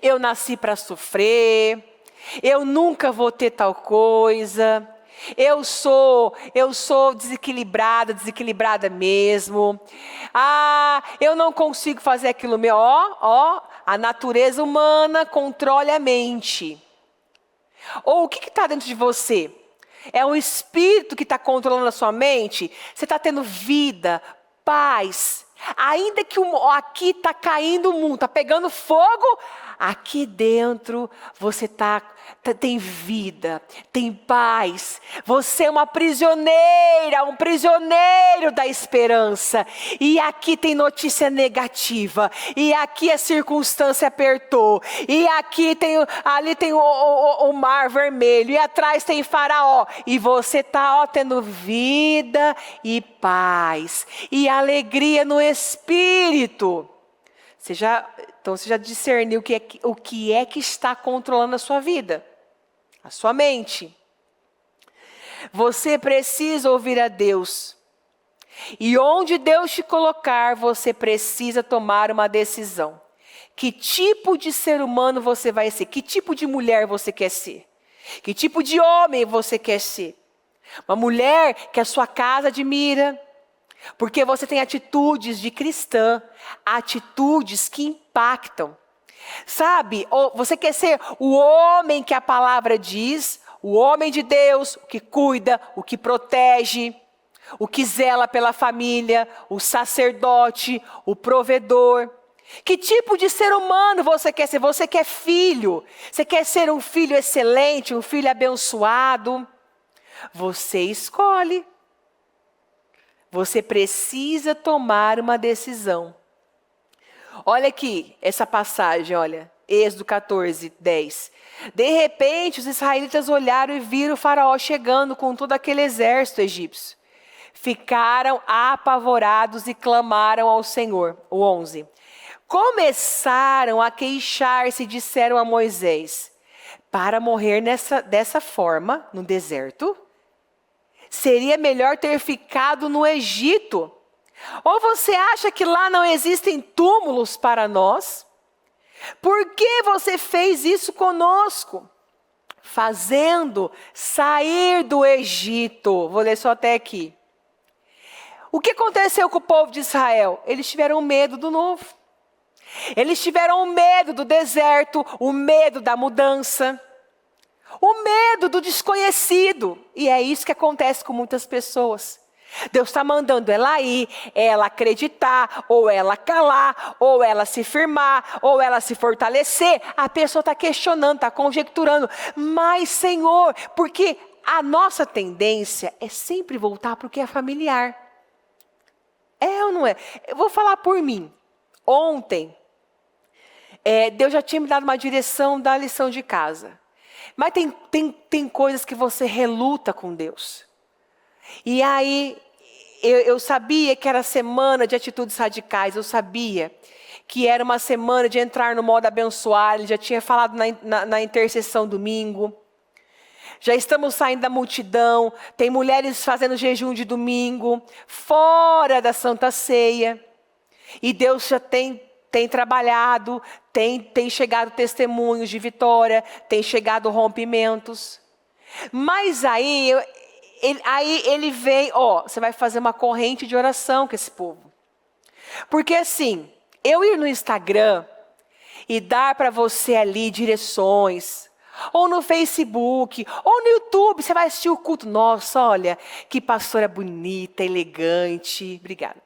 eu nasci para sofrer, eu nunca vou ter tal coisa, eu sou desequilibrada mesmo. Eu não consigo fazer aquilo meu. A natureza humana controla a mente. Ou o que está dentro de você? É o espírito que está controlando a sua mente? Você está tendo vida, paz. Ainda que aqui está caindo o mundo, está pegando fogo, aqui dentro você tem vida, tem paz. Você é uma prisioneira, um prisioneiro da esperança. E aqui tem notícia negativa. E aqui a circunstância apertou. E aqui ali tem o mar vermelho. E atrás tem Faraó. E você está tendo vida e paz. E alegria no espírito. Então você já discerniu o que é que está controlando a sua vida? A sua mente. Você precisa ouvir a Deus. E onde Deus te colocar, você precisa tomar uma decisão. Que tipo de ser humano você vai ser? Que tipo de mulher você quer ser? Que tipo de homem você quer ser? Uma mulher que a sua casa admira. Porque você tem atitudes de cristã, atitudes que impactam. Sabe, você quer ser o homem que a palavra diz, o homem de Deus, o que cuida, o que protege, o que zela pela família, o sacerdote, o provedor. Que tipo de ser humano você quer ser? Você quer filho? Você quer ser um filho excelente, um filho abençoado? Você escolhe. Você precisa tomar uma decisão. Olha aqui, essa passagem, olha, Êxodo 14, 10. De repente, os israelitas olharam e viram o faraó chegando com todo aquele exército egípcio. Ficaram apavorados e clamaram ao Senhor. O 11. Começaram a queixar-se e disseram a Moisés, para morrer dessa forma, no deserto, seria melhor ter ficado no Egito. Ou você acha que lá não existem túmulos para nós? Por que você fez isso conosco? Fazendo sair do Egito. Vou ler só até aqui. O que aconteceu com o povo de Israel? Eles tiveram medo do novo. Eles tiveram medo do deserto, o medo da mudança. O medo do desconhecido. E é isso que acontece com muitas pessoas. Deus está mandando ela ir, ela acreditar, ou ela calar, ou ela se firmar, ou ela se fortalecer. A pessoa está questionando, está conjecturando. Mas, Senhor, porque a nossa tendência é sempre voltar para o que é familiar. É ou não é? Eu vou falar por mim. Ontem, Deus já tinha me dado uma direção da lição de casa. Mas tem coisas que você reluta com Deus. E aí, eu sabia que era semana de atitudes radicais. Eu sabia que era uma semana de entrar no modo abençoar. Ele já tinha falado na intercessão domingo. Já estamos saindo da multidão. Tem mulheres fazendo jejum de domingo, fora da Santa Ceia. E Deus já tem trabalhado, tem chegado testemunhos de vitória, tem chegado rompimentos. Mas aí ele vem, você vai fazer uma corrente de oração com esse povo. Porque assim, eu ir no Instagram e dar para você ali direções, ou no Facebook, ou no YouTube, você vai assistir o culto. Nossa, olha, que pastora bonita, elegante, obrigada.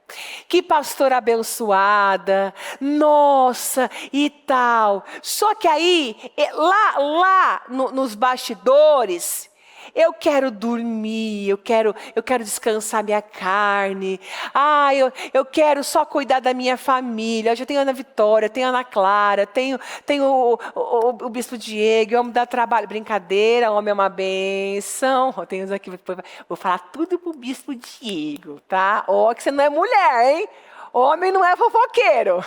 Que pastora abençoada, nossa, e tal. Só que aí, nos bastidores, eu quero dormir, eu quero descansar minha carne. Eu quero só cuidar da minha família. Eu já tenho a Ana Vitória, tenho a Ana Clara, tenho o Bispo Diego, eu amo dar trabalho. Brincadeira, homem é uma bênção. Tem uns aqui, vou falar tudo pro Bispo Diego, tá? Ó, que você não é mulher, hein? Homem não é fofoqueiro.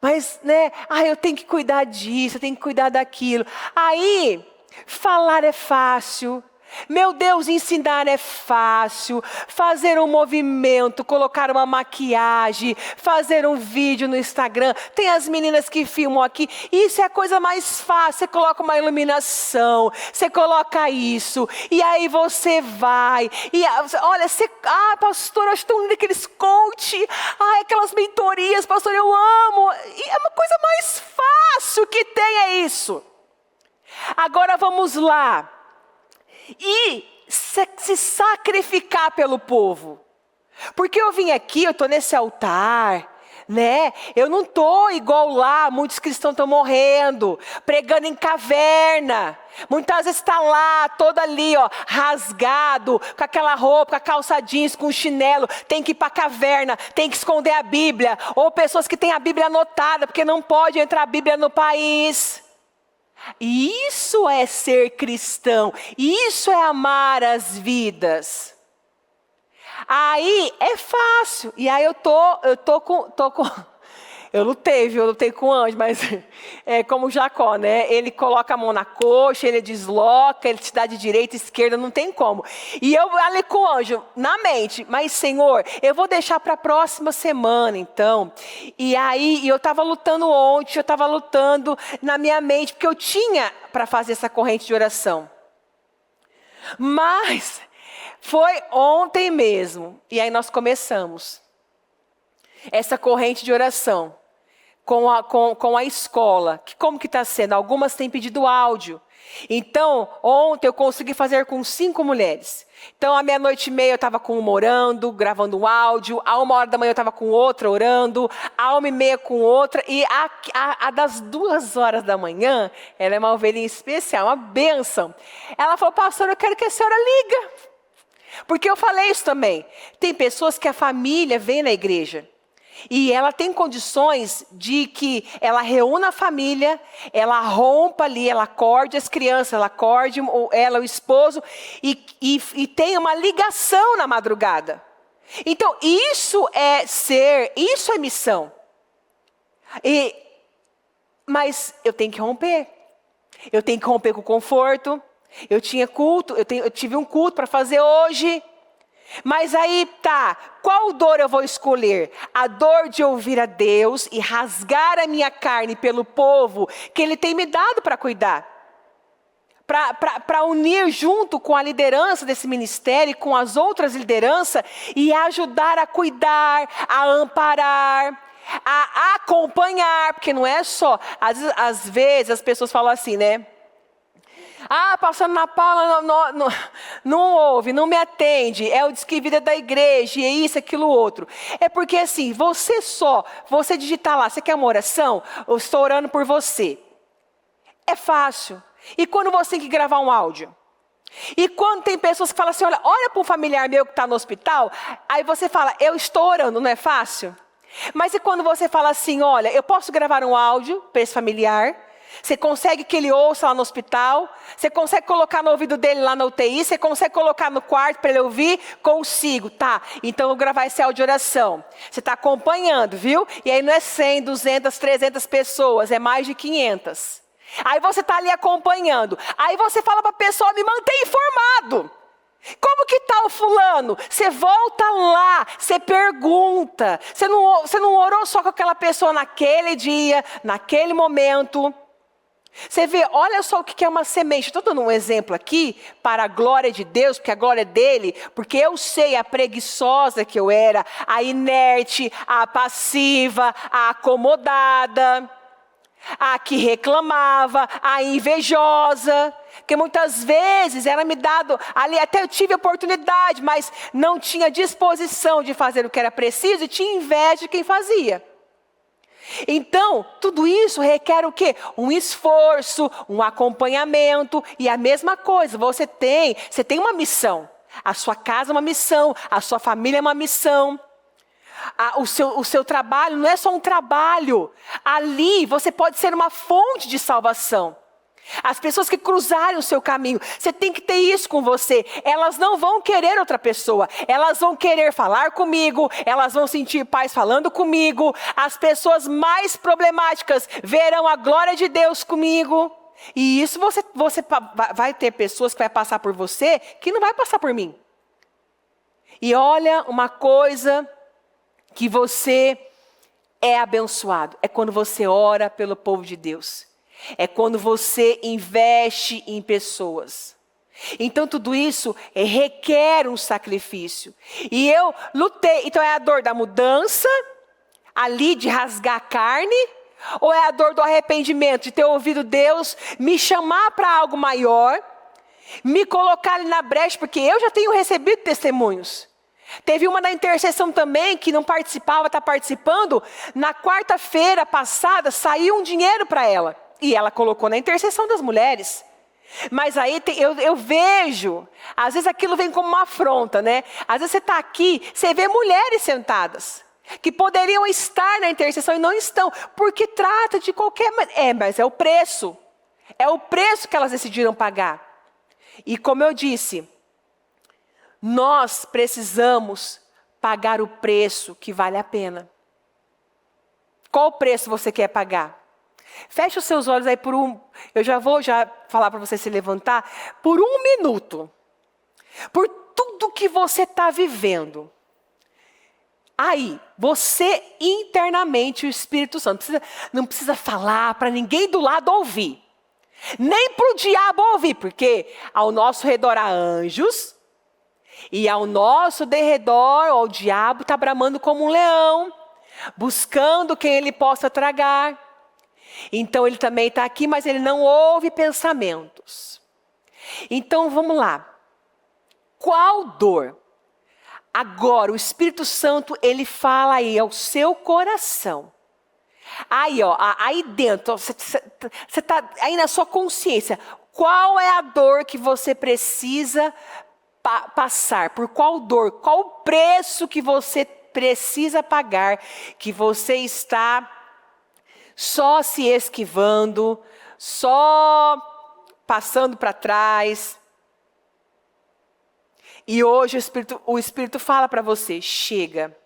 Mas, né? Eu tenho que cuidar disso, eu tenho que cuidar daquilo. Aí, falar é fácil. Meu Deus, ensinar é fácil. Fazer um movimento, colocar uma maquiagem, fazer um vídeo no Instagram. Tem as meninas que filmam aqui. Isso é a coisa mais fácil. Você coloca uma iluminação, você coloca isso. E aí você vai. E olha, pastor, eu acho tão lindo aqueles coach. Aquelas mentorias, pastor, eu amo. E é uma coisa mais fácil que tem, é isso. Agora vamos lá. E se sacrificar pelo povo. Porque eu vim aqui, eu estou nesse altar, né? Eu não estou igual lá, muitos cristãos estão morrendo, pregando em caverna. Muitas vezes está lá, todo ali, ó, rasgado, com aquela roupa, com a calça jeans, com o chinelo, tem que ir para a caverna, tem que esconder a Bíblia. Ou pessoas que têm a Bíblia anotada, porque não pode entrar a Bíblia no país. Isso é ser cristão, isso é amar as vidas. Aí é fácil, e aí eu lutei com o anjo, mas é como Jacó, né? Ele coloca a mão na coxa, ele desloca, ele te dá de direita e esquerda, não tem como. E eu ali com o anjo, na mente, mas Senhor, eu vou deixar para a próxima semana, então. E aí, eu estava lutando ontem, eu estava lutando na minha mente, porque eu tinha para fazer essa corrente de oração. Mas foi ontem mesmo, e aí nós começamos essa corrente de oração com a escola. Como que está sendo? Algumas têm pedido áudio. Então, ontem eu consegui fazer com 5 mulheres. Então, à 00:30 eu estava com uma orando, gravando um áudio. À 1h da manhã eu estava com outra orando. À 1h30 com outra. E a das 2h da manhã, ela é uma ovelhinha especial, uma bênção. Ela falou, pastor, eu quero que a senhora liga. Porque eu falei isso também. Tem pessoas que a família vem na igreja. E ela tem condições de que ela reúna a família, ela rompa ali, ela acorde as crianças, ela acorde ela, o esposo, e tem uma ligação na madrugada. Então, isso é missão. Mas eu tenho que romper. Eu tenho que romper com o conforto. Eu tive um culto para fazer hoje. Mas aí tá, qual dor eu vou escolher? A dor de ouvir a Deus e rasgar a minha carne pelo povo que Ele tem me dado para cuidar. Para unir junto com a liderança desse ministério, com as outras lideranças, e ajudar a cuidar, a amparar, a acompanhar, porque não é só, às vezes as pessoas falam assim, né? Pastor Ana Paula não ouve, não me atende, é o Disque Vida da igreja, é isso, aquilo, outro. É porque assim, você digitar lá, você quer uma oração? Eu estou orando por você. É fácil. E quando você tem que gravar um áudio? E quando tem pessoas que falam assim, olha para um familiar meu que está no hospital, aí você fala, eu estou orando, não é fácil? Mas e quando você fala assim, olha, eu posso gravar um áudio para esse familiar? Você consegue que ele ouça lá no hospital? Você consegue colocar no ouvido dele lá na UTI? Você consegue colocar no quarto para ele ouvir? Consigo, tá. Então eu vou gravar esse áudio de oração. Você está acompanhando, viu? E aí não é 100, 200, 300 pessoas, é mais de 500. Aí você está ali acompanhando. Aí você fala para a pessoa, me mantém informado. Como que está o fulano? Você volta lá, você pergunta. Você não orou só com aquela pessoa naquele dia, naquele momento. Você vê, olha só o que é uma semente. Estou dando um exemplo aqui para a glória de Deus, porque a glória é dele, porque eu sei a preguiçosa que eu era, a inerte, a passiva, a acomodada, a que reclamava, a invejosa, que muitas vezes era me dado, ali até eu tive oportunidade, mas não tinha disposição de fazer o que era preciso e tinha inveja de quem fazia. Então, tudo isso requer o quê? Um esforço, um acompanhamento e a mesma coisa, você tem uma missão. A sua casa é uma missão, a sua família é uma missão. O seu trabalho não é só um trabalho. Ali você pode ser uma fonte de salvação. As pessoas que cruzarem o seu caminho, você tem que ter isso com você. Elas não vão querer outra pessoa. Elas vão querer falar comigo. Elas vão sentir paz falando comigo. As pessoas mais problemáticas verão a glória de Deus comigo. E isso você vai ter pessoas que vai passar por você que não vai passar por mim. E olha uma coisa que você é abençoado. É quando você ora pelo povo de Deus. É quando você investe em pessoas. Então tudo isso requer um sacrifício. E eu lutei. Então é a dor da mudança, ali de rasgar a carne, ou é a dor do arrependimento, de ter ouvido Deus me chamar para algo maior, me colocar ali na brecha, porque eu já tenho recebido testemunhos. Teve uma da intercessão também, que não participava, está participando. Na quarta-feira passada, saiu um dinheiro para ela. E ela colocou na intercessão das mulheres. Mas aí eu vejo, às vezes aquilo vem como uma afronta, né? Às vezes você está aqui, você vê mulheres sentadas, que poderiam estar na intercessão e não estão, porque trata de qualquer maneira. Mas é o preço. É o preço que elas decidiram pagar. E como eu disse, nós precisamos pagar o preço que vale a pena. Qual preço você quer pagar? Feche os seus olhos aí eu já vou falar para você se levantar, por 1 minuto. Por tudo que você está vivendo. Aí, você internamente, o Espírito Santo, não precisa falar para ninguém do lado ouvir. Nem para o diabo ouvir, porque ao nosso redor há anjos. E ao nosso derredor, o diabo está bramando como um leão, buscando quem ele possa tragar. Então ele também está aqui, mas ele não ouve pensamentos. Então vamos lá. Qual dor? Agora o Espírito Santo, ele fala aí ao seu coração. Aí, aí dentro, você está aí na sua consciência. Qual é a dor que você precisa passar? Por qual dor? Qual o preço que você precisa pagar? Que você está só se esquivando, só passando para trás. E hoje o Espírito fala para você, chega,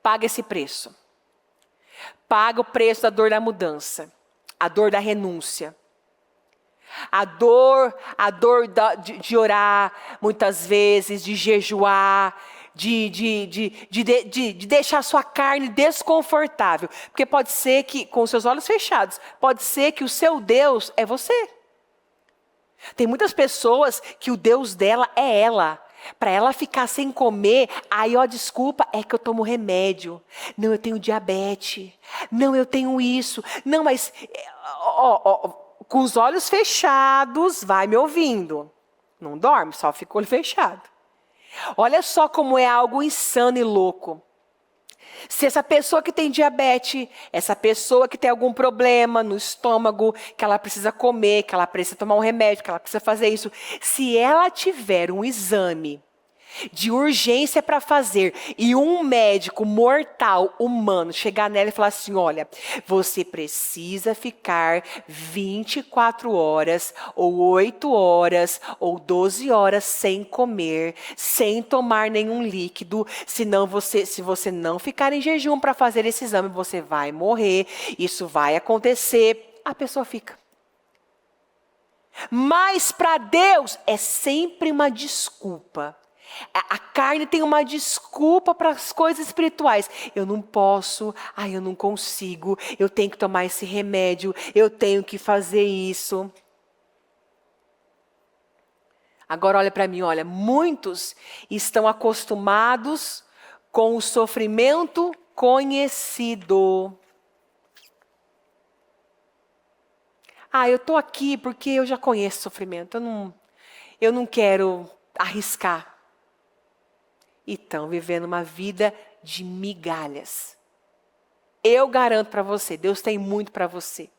paga esse preço. Paga o preço da dor da mudança, a dor da renúncia. A dor de orar muitas vezes, de jejuar, de deixar a sua carne desconfortável. Porque pode ser que, com os seus olhos fechados, pode ser que o seu Deus é você. Tem muitas pessoas que o Deus dela é ela. Para ela ficar sem comer, aí desculpa, é que eu tomo remédio. Não, eu tenho diabetes. Não, eu tenho isso. Não, mas, com os olhos fechados, vai me ouvindo. Não dorme, só fica o olho fechado. Olha só como é algo insano e louco. Se essa pessoa que tem diabetes, essa pessoa que tem algum problema no estômago, que ela precisa comer, que ela precisa tomar um remédio, que ela precisa fazer isso, se ela tiver um exame de urgência para fazer e um médico mortal humano chegar nela e falar assim, olha, você precisa ficar 24 horas ou 8 horas ou 12 horas sem comer, sem tomar nenhum líquido, senão se você não ficar em jejum para fazer esse exame, você vai morrer, isso vai acontecer, a pessoa fica. Mas para Deus é sempre uma desculpa. A carne tem uma desculpa para as coisas espirituais. Eu não posso, eu não consigo, eu tenho que tomar esse remédio, eu tenho que fazer isso. Agora olha para mim, olha, muitos estão acostumados com o sofrimento conhecido. Eu estou aqui porque eu já conheço sofrimento, eu não quero arriscar. E estão vivendo uma vida de migalhas. Eu garanto para você, Deus tem muito para você.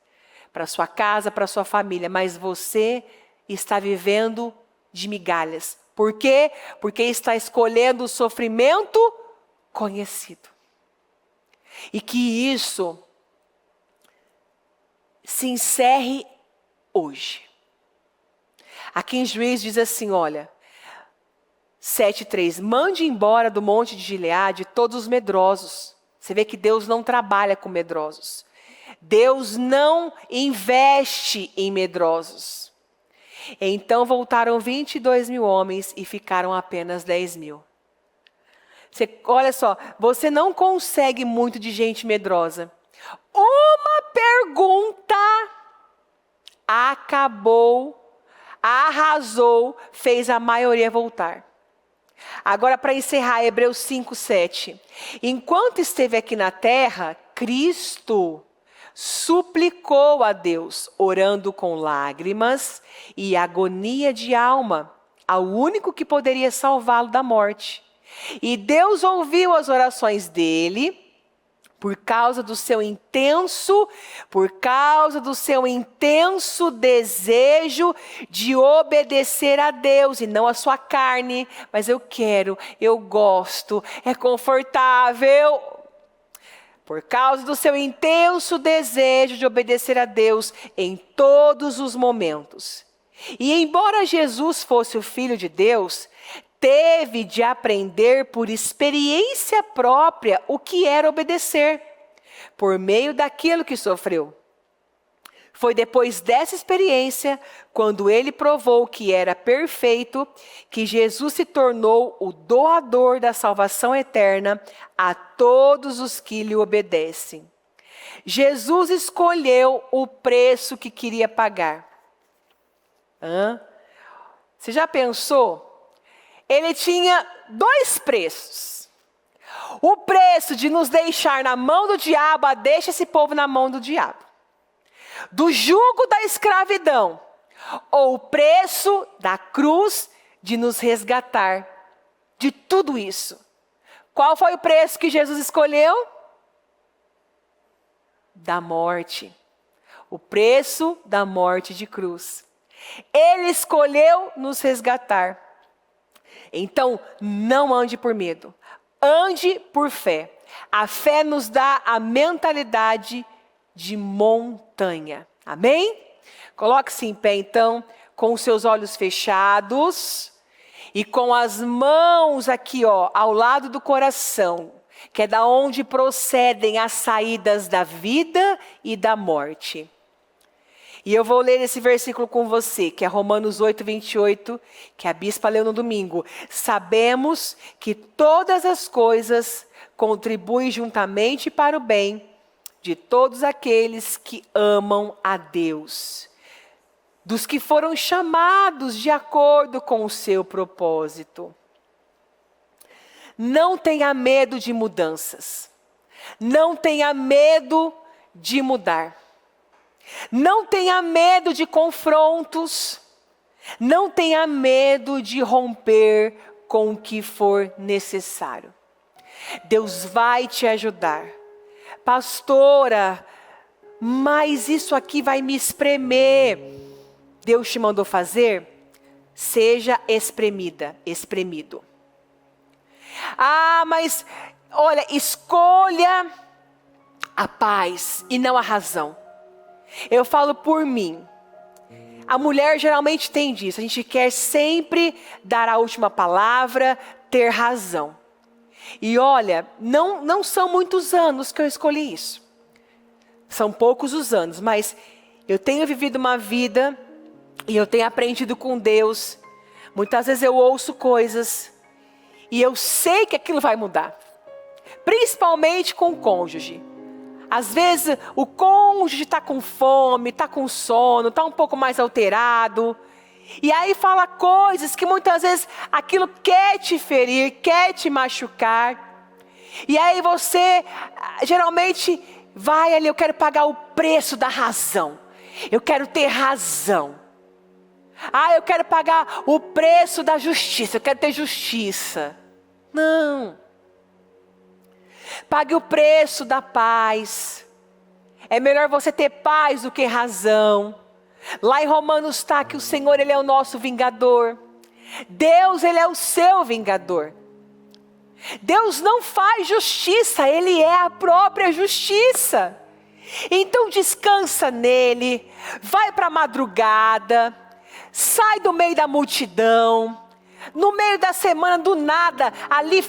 Para sua casa, para sua família, mas você está vivendo de migalhas. Por quê? Porque está escolhendo o sofrimento conhecido. E que isso se encerre hoje. Aqui em Juízes diz assim, olha, 7:3, mande embora do monte de Gileade todos os medrosos. Você vê que Deus não trabalha com medrosos. Deus não investe em medrosos. Então voltaram 22.000 homens e ficaram apenas 10.000. Olha só, você não consegue muito de gente medrosa. Uma pergunta arrasou, fez a maioria voltar. Agora, para encerrar, Hebreus 5:7. Enquanto esteve aqui na terra, Cristo suplicou a Deus, orando com lágrimas e agonia de alma, ao único que poderia salvá-lo da morte. E Deus ouviu as orações dele, por causa do seu intenso desejo de obedecer a Deus e não a sua carne. Mas eu gosto, é confortável. Por causa do seu intenso desejo de obedecer a Deus em todos os momentos. E embora Jesus fosse o Filho de Deus, teve de aprender por experiência própria o que era obedecer, por meio daquilo que sofreu. Foi depois dessa experiência, quando ele provou que era perfeito, que Jesus se tornou o doador da salvação eterna a todos os que lhe obedecem. Jesus escolheu o preço que queria pagar. Você já pensou? Ele tinha 2 preços. O preço de nos deixar na mão do diabo, deixa esse povo na mão do diabo. Do jugo da escravidão. Ou o preço da cruz de nos resgatar de tudo isso. Qual foi o preço que Jesus escolheu? Da morte. O preço da morte de cruz. Ele escolheu nos resgatar. Então, não ande por medo, ande por fé. A fé nos dá a mentalidade de montanha. Amém? Coloque-se em pé, então, com os seus olhos fechados e com as mãos aqui, ao lado do coração, que é da onde procedem as saídas da vida e da morte. E eu vou ler esse versículo com você, que é Romanos 8:28, que a bispa leu no domingo. Sabemos que todas as coisas contribuem juntamente para o bem de todos aqueles que amam a Deus, dos que foram chamados de acordo com o seu propósito. Não tenha medo de mudanças. Não tenha medo de mudar. Não tenha medo de confrontos. Não tenha medo de romper com o que for necessário. Deus vai te ajudar. Pastora, mas isso aqui vai me espremer. Deus te mandou fazer? Seja espremido. Mas olha, escolha a paz e não a razão. Eu falo por mim. A mulher geralmente tem disso. A gente quer sempre dar a última palavra, ter razão. E olha, não são muitos anos que eu escolhi isso. São poucos os anos, mas eu tenho vivido uma vida e eu tenho aprendido com Deus. Muitas vezes eu ouço coisas E eu sei que aquilo vai mudar. Principalmente com o cônjuge. Às vezes o cônjuge está com fome, está com sono, está um pouco mais alterado. E aí fala coisas que muitas vezes aquilo quer te ferir, quer te machucar. E aí você geralmente vai ali, eu quero pagar o preço da razão. Eu quero ter razão. Eu quero pagar o preço da justiça, eu quero ter justiça. Não. Pague o preço da paz. É melhor você ter paz do que razão. Lá em Romanos está que o Senhor, Ele é o nosso vingador. Deus, Ele é o seu vingador. Deus não faz justiça, Ele é a própria justiça. Então descansa nele, vai para a madrugada, sai do meio da multidão. No meio da semana, do nada, ali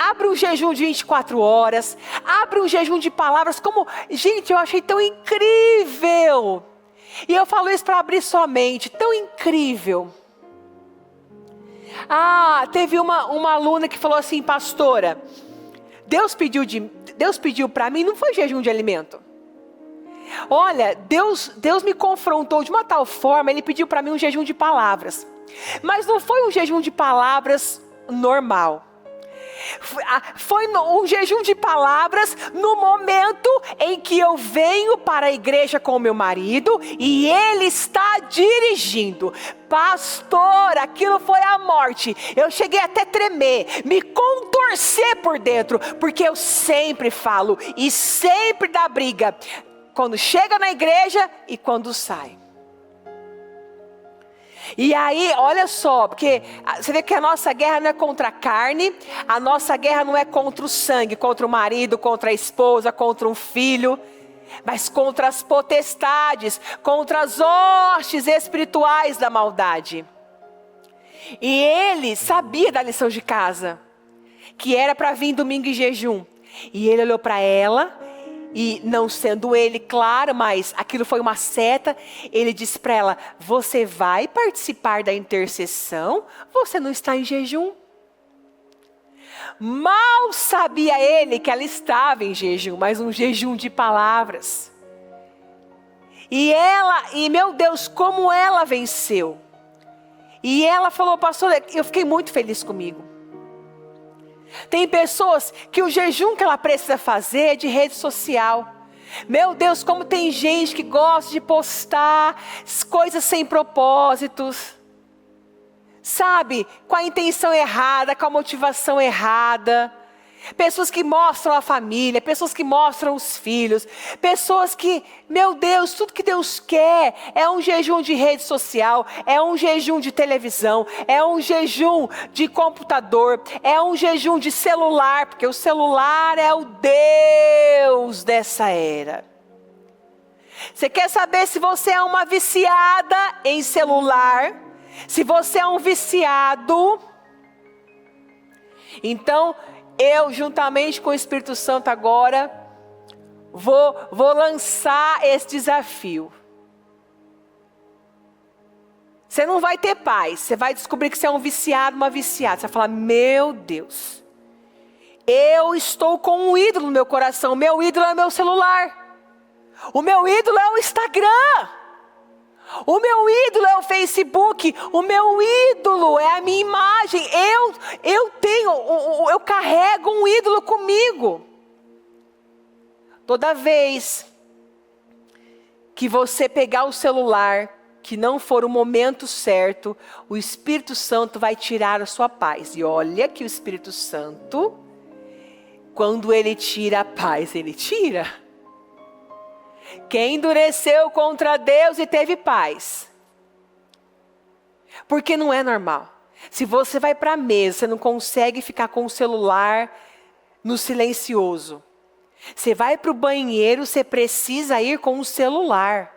abre um jejum de 24 horas, abre um jejum de palavras, gente, eu achei tão incrível. E eu falo isso para abrir sua mente, tão incrível. Teve uma aluna que falou assim, pastora, Deus pediu para mim, não foi jejum de alimento. Olha, Deus me confrontou de uma tal forma, Ele pediu para mim um jejum de palavras. Mas não foi um jejum de palavras normal. Foi um jejum de palavras no momento em que eu venho para a igreja com o meu marido e ele está dirigindo. Pastor, aquilo foi a morte. Eu cheguei até a tremer, me contorcer por dentro, porque eu sempre falo e sempre dá briga. Quando chega na igreja e quando sai. E aí, olha só, porque você vê que a nossa guerra não é contra a carne, a nossa guerra não é contra o sangue, contra o marido, contra a esposa, contra um filho, mas contra as potestades, contra as hostes espirituais da maldade. E ele sabia da lição de casa, que era para vir domingo em jejum. E ele olhou para ela. E não sendo ele, claro, mas aquilo foi uma seta, ele disse para ela, você vai participar da intercessão? Você não está em jejum? Mal sabia ele que ela estava em jejum, mas um jejum de palavras. E meu Deus, como ela venceu. E ela falou, pastor, eu fiquei muito feliz comigo. Tem pessoas que o jejum que ela precisa fazer é de rede social. Meu Deus, como tem gente que gosta de postar coisas sem propósitos. Sabe, com a intenção errada, com a motivação errada. Pessoas que mostram a família, pessoas que mostram os filhos, pessoas que, meu Deus, tudo que Deus quer é um jejum de rede social, é um jejum de televisão, é um jejum de computador, é um jejum de celular, porque o celular é o Deus dessa era. Você quer saber se você é uma viciada em celular? Se você é um viciado, então eu, juntamente com o Espírito Santo agora, vou lançar esse desafio. Você não vai ter paz. Você vai descobrir que você é um viciado, uma viciada. Você vai falar, meu Deus, eu estou com um ídolo no meu coração. O meu ídolo é o meu celular. O meu ídolo é o Instagram. O meu ídolo é o Facebook, o meu ídolo é a minha imagem, eu carrego um ídolo comigo. Toda vez que você pegar o celular, que não for o momento certo, o Espírito Santo vai tirar a sua paz. E olha que o Espírito Santo, quando ele tira a paz, ele tira. Quem endureceu contra Deus e teve paz. Porque não é normal. Se você vai para a mesa, você não consegue ficar com o celular no silencioso. Você vai para o banheiro, você precisa ir com o celular.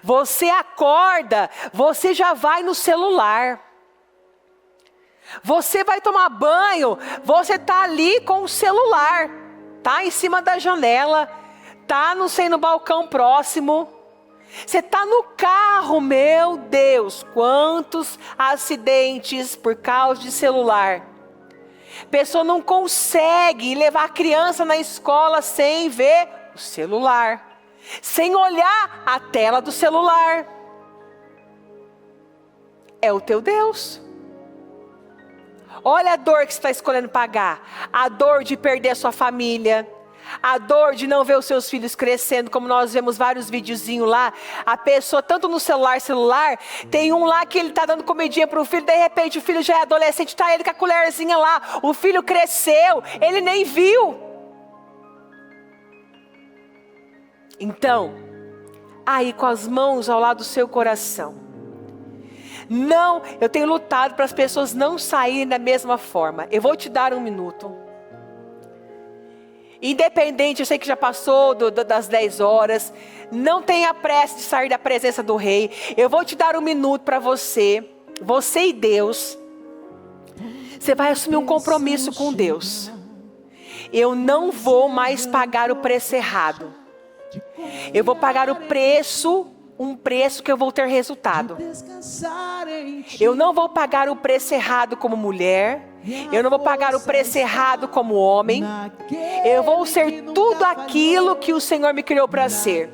Você acorda, você já vai no celular. Você vai tomar banho, você está ali com o celular. Está em cima da janela. Tá, não sei, no balcão próximo. Você tá no carro, meu Deus, quantos acidentes por causa de celular. Pessoa não consegue levar a criança na escola sem ver o celular, sem olhar a tela do celular. É o teu Deus. Olha a dor que você está escolhendo pagar. A dor de perder a sua família. A dor de não ver os seus filhos crescendo, como nós vemos vários videozinhos lá. A pessoa, tanto no celular, tem um lá que ele está dando comidinha para o filho, de repente o filho já é adolescente, está ele com a colherzinha lá. O filho cresceu, ele nem viu. Então, aí com as mãos ao lado do seu coração. Não, eu tenho lutado para as pessoas não saírem da mesma forma. Eu vou te dar 1 minuto. Independente, eu sei que já passou das 10 horas. Não tenha pressa de sair da presença do Rei. Eu vou te dar 1 minuto para você. Você e Deus. Você vai assumir um compromisso com Deus. Eu não vou mais pagar o preço errado. Eu vou pagar o preço, um preço que eu vou ter resultado. Eu não vou pagar o preço errado como mulher. Eu não vou pagar o preço errado como homem. Eu vou ser tudo aquilo que o Senhor me criou para ser.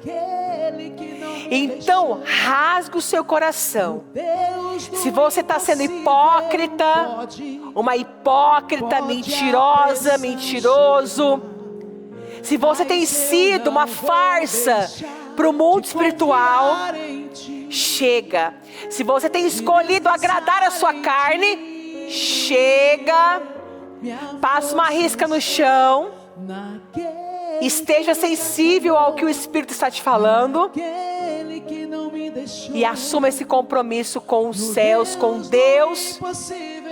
Então, rasgue o seu coração. Se você está sendo hipócrita, uma hipócrita, mentirosa, mentiroso. Se você tem sido uma farsa para o mundo espiritual, chega. Se você tem escolhido agradar a sua carne, chega. Passa uma risca no chão. Esteja sensível ao que o Espírito está te falando. E assuma esse compromisso com os céus, com Deus,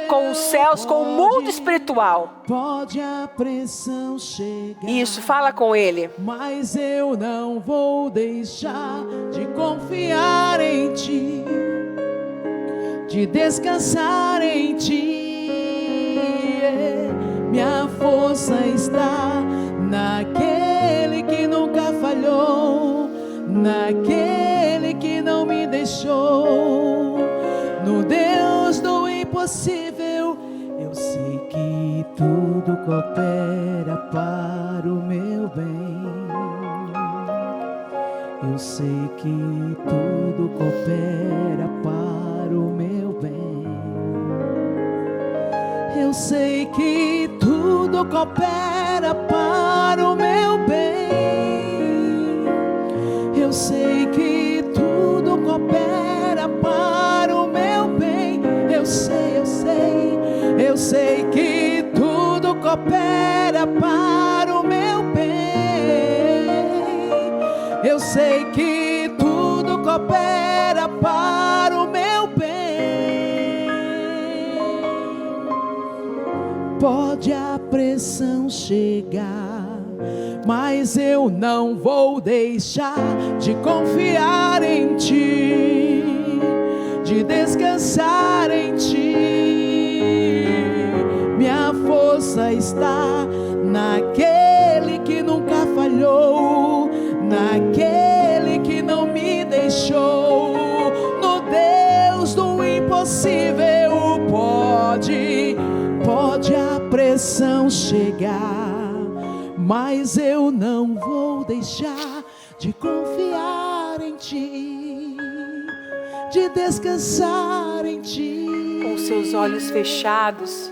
com os céus, com o mundo espiritual. Pode a pressão chegar. Isso, fala com Ele. Mas eu não vou deixar de confiar em Ti, de descansar em Ti. Minha força está naquele que nunca falhou, naquele que não me deixou, no Deus do impossível. Eu sei que tudo coopera para o meu bem. Eu sei que tudo coopera para o meu bem. Eu sei que tudo coopera para o meu bem. Eu sei que tudo coopera para o meu bem. Eu sei que tudo coopera para o meu bem. Eu sei que tudo coopera para o meu bem. Pode a pressão chegar, mas eu não vou deixar de confiar em Ti, de descansar em Ti. Minha força está naquele que nunca falhou, naquele que não me deixou, no Deus do impossível. Pode a pressão chegar, mas eu não vou deixar de confiar em Ti, de descansar em Ti. Com seus olhos fechados,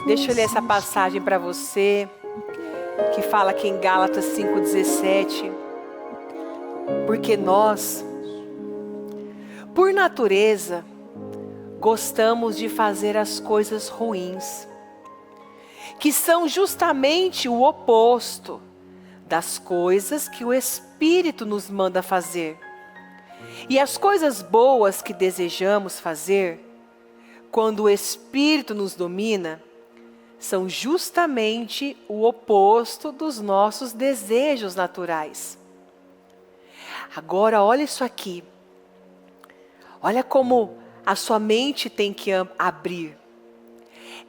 deixa eu ler essa passagem para você, que fala aqui em Gálatas 5,17. Porque nós, por natureza, gostamos de fazer as coisas ruins, que são justamente o oposto das coisas que o Espírito nos manda fazer. E as coisas boas que desejamos fazer, quando o Espírito nos domina, são justamente o oposto dos nossos desejos naturais. Agora, olha isso aqui. Olha como a sua mente tem que abrir.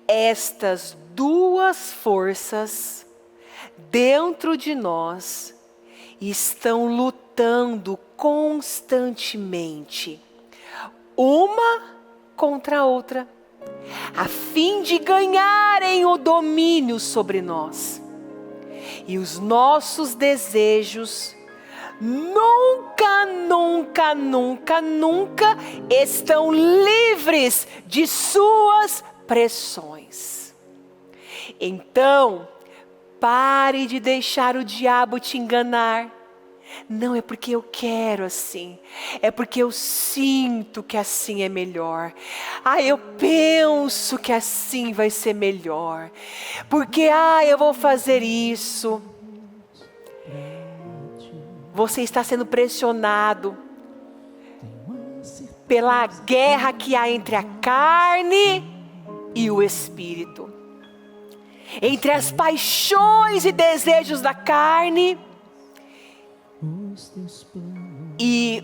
Estas duas forças dentro de nós estão lutando constantemente, uma contra a outra. a fim de ganharem o domínio sobre nós. E os nossos desejos nunca, nunca, nunca, nunca estão livres de suas pressões. Então, pare de deixar o diabo te enganar. Não é porque eu quero assim, é porque eu sinto que assim é melhor. Eu penso que assim vai ser melhor. Porque eu vou fazer isso. Você está sendo pressionado pela guerra que há entre a carne e o espírito. Entre as paixões e desejos da carne e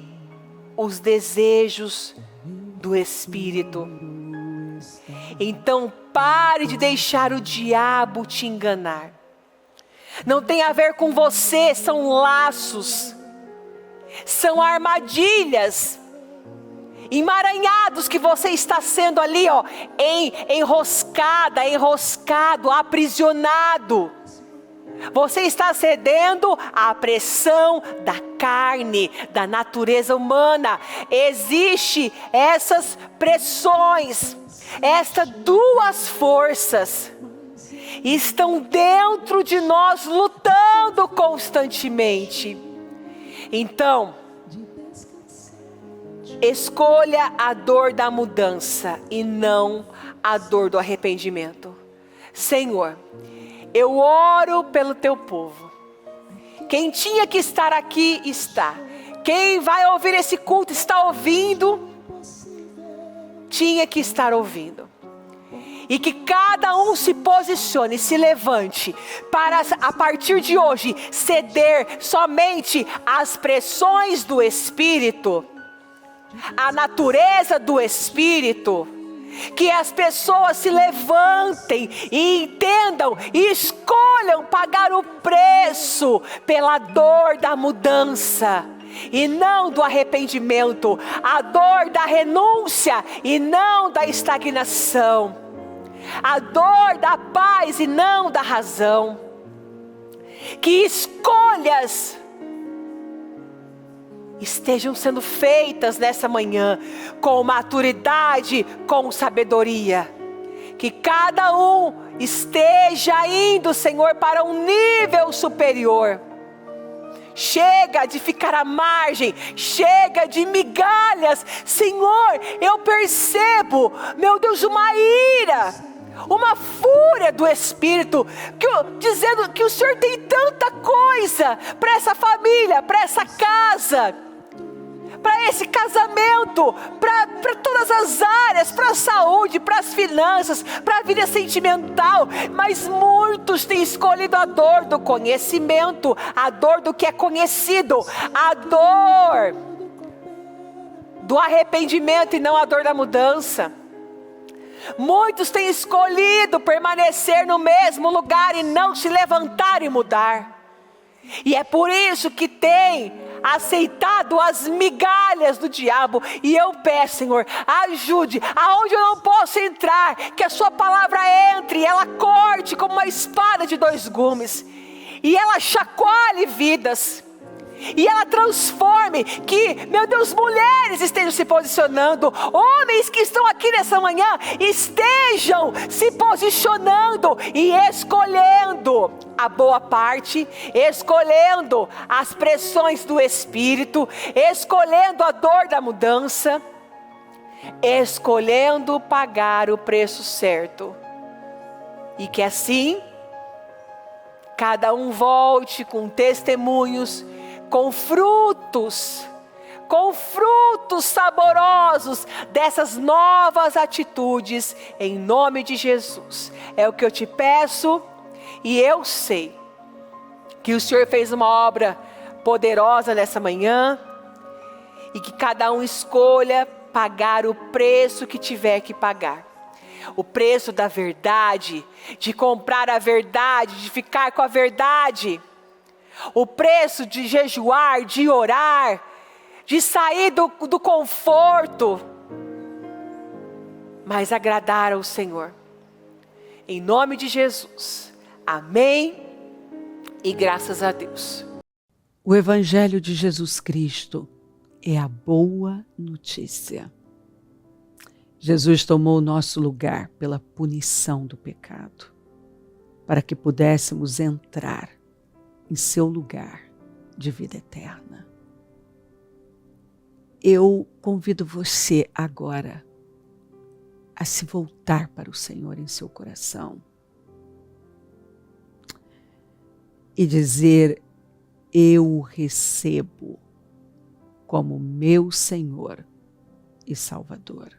os desejos do espírito. Então pare de deixar o diabo te enganar. Não tem a ver com você, são laços, são armadilhas, emaranhados que você está sendo ali, enroscado, aprisionado. Você está cedendo à pressão da carne, da natureza humana. Existem essas pressões, estas duas forças estão dentro de nós, lutando constantemente. Então, escolha a dor da mudança e não a dor do arrependimento. Senhor, eu oro pelo teu povo. Quem tinha que estar aqui está. Quem vai ouvir esse culto está ouvindo. Tinha que estar ouvindo. E que cada um se posicione, se levante, para a partir de hoje ceder somente às pressões do Espírito, à natureza do Espírito. Que as pessoas se levantem e entendam e escolham pagar o preço pela dor da mudança e não do arrependimento, a dor da renúncia e não da estagnação, a dor da paz e não da razão. Que escolhas estejam sendo feitas nessa manhã, com maturidade, com sabedoria. Que cada um esteja indo, Senhor, para um nível superior. Chega de ficar à margem, chega de migalhas. Senhor, eu percebo, meu Deus, uma ira, uma fúria do Espírito, dizendo que o Senhor tem tanta coisa para essa família, para essa casa, para esse casamento, para todas as áreas, para a saúde, para as finanças, para a vida sentimental. Mas muitos têm escolhido a dor do conhecimento, a dor do que é conhecido, a dor do arrependimento e não a dor da mudança. Muitos têm escolhido permanecer no mesmo lugar e não se levantar e mudar. E é por isso que tem aceitado as migalhas do diabo. E eu peço, Senhor, ajude, aonde eu não posso entrar, que a sua palavra entre e ela corte como uma espada de dois gumes, e ela chacoalhe vidas, e ela transforme. Que, meu Deus, mulheres estejam se posicionando, homens que estão aqui nessa manhã estejam se posicionando e escolhendo a boa parte, escolhendo as pressões do Espírito, escolhendo a dor da mudança, escolhendo pagar o preço certo. E que assim cada um volte com testemunhos, com frutos saborosos dessas novas atitudes, em nome de Jesus. É o que eu te peço, e eu sei que o Senhor fez uma obra poderosa nessa manhã, e que cada um escolha pagar o preço que tiver que pagar. O preço da verdade, de comprar a verdade, de ficar com a verdade. O preço de jejuar, de orar, de sair do conforto. mas agradar ao Senhor. Em nome de Jesus. Amém e graças a Deus. O Evangelho de Jesus Cristo é a boa notícia. Jesus tomou o nosso lugar pela punição do pecado, para que pudéssemos entrar em seu lugar de vida eterna. Eu convido você agora a se voltar para o Senhor em seu coração e dizer: eu o recebo como meu Senhor e Salvador.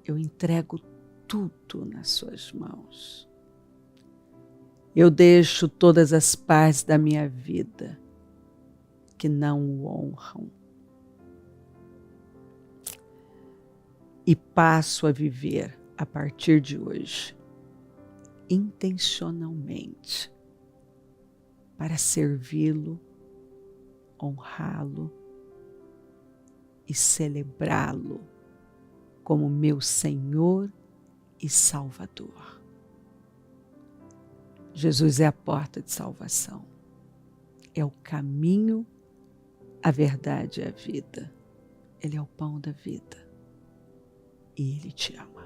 Eu entrego tudo nas suas mãos. Eu deixo todas as partes da minha vida que não o honram e passo a viver a partir de hoje intencionalmente para servi-lo, honrá-lo e celebrá-lo como meu Senhor e Salvador. Jesus é a porta de salvação, é o caminho, a verdade e a vida. Ele é o pão da vida e Ele te ama.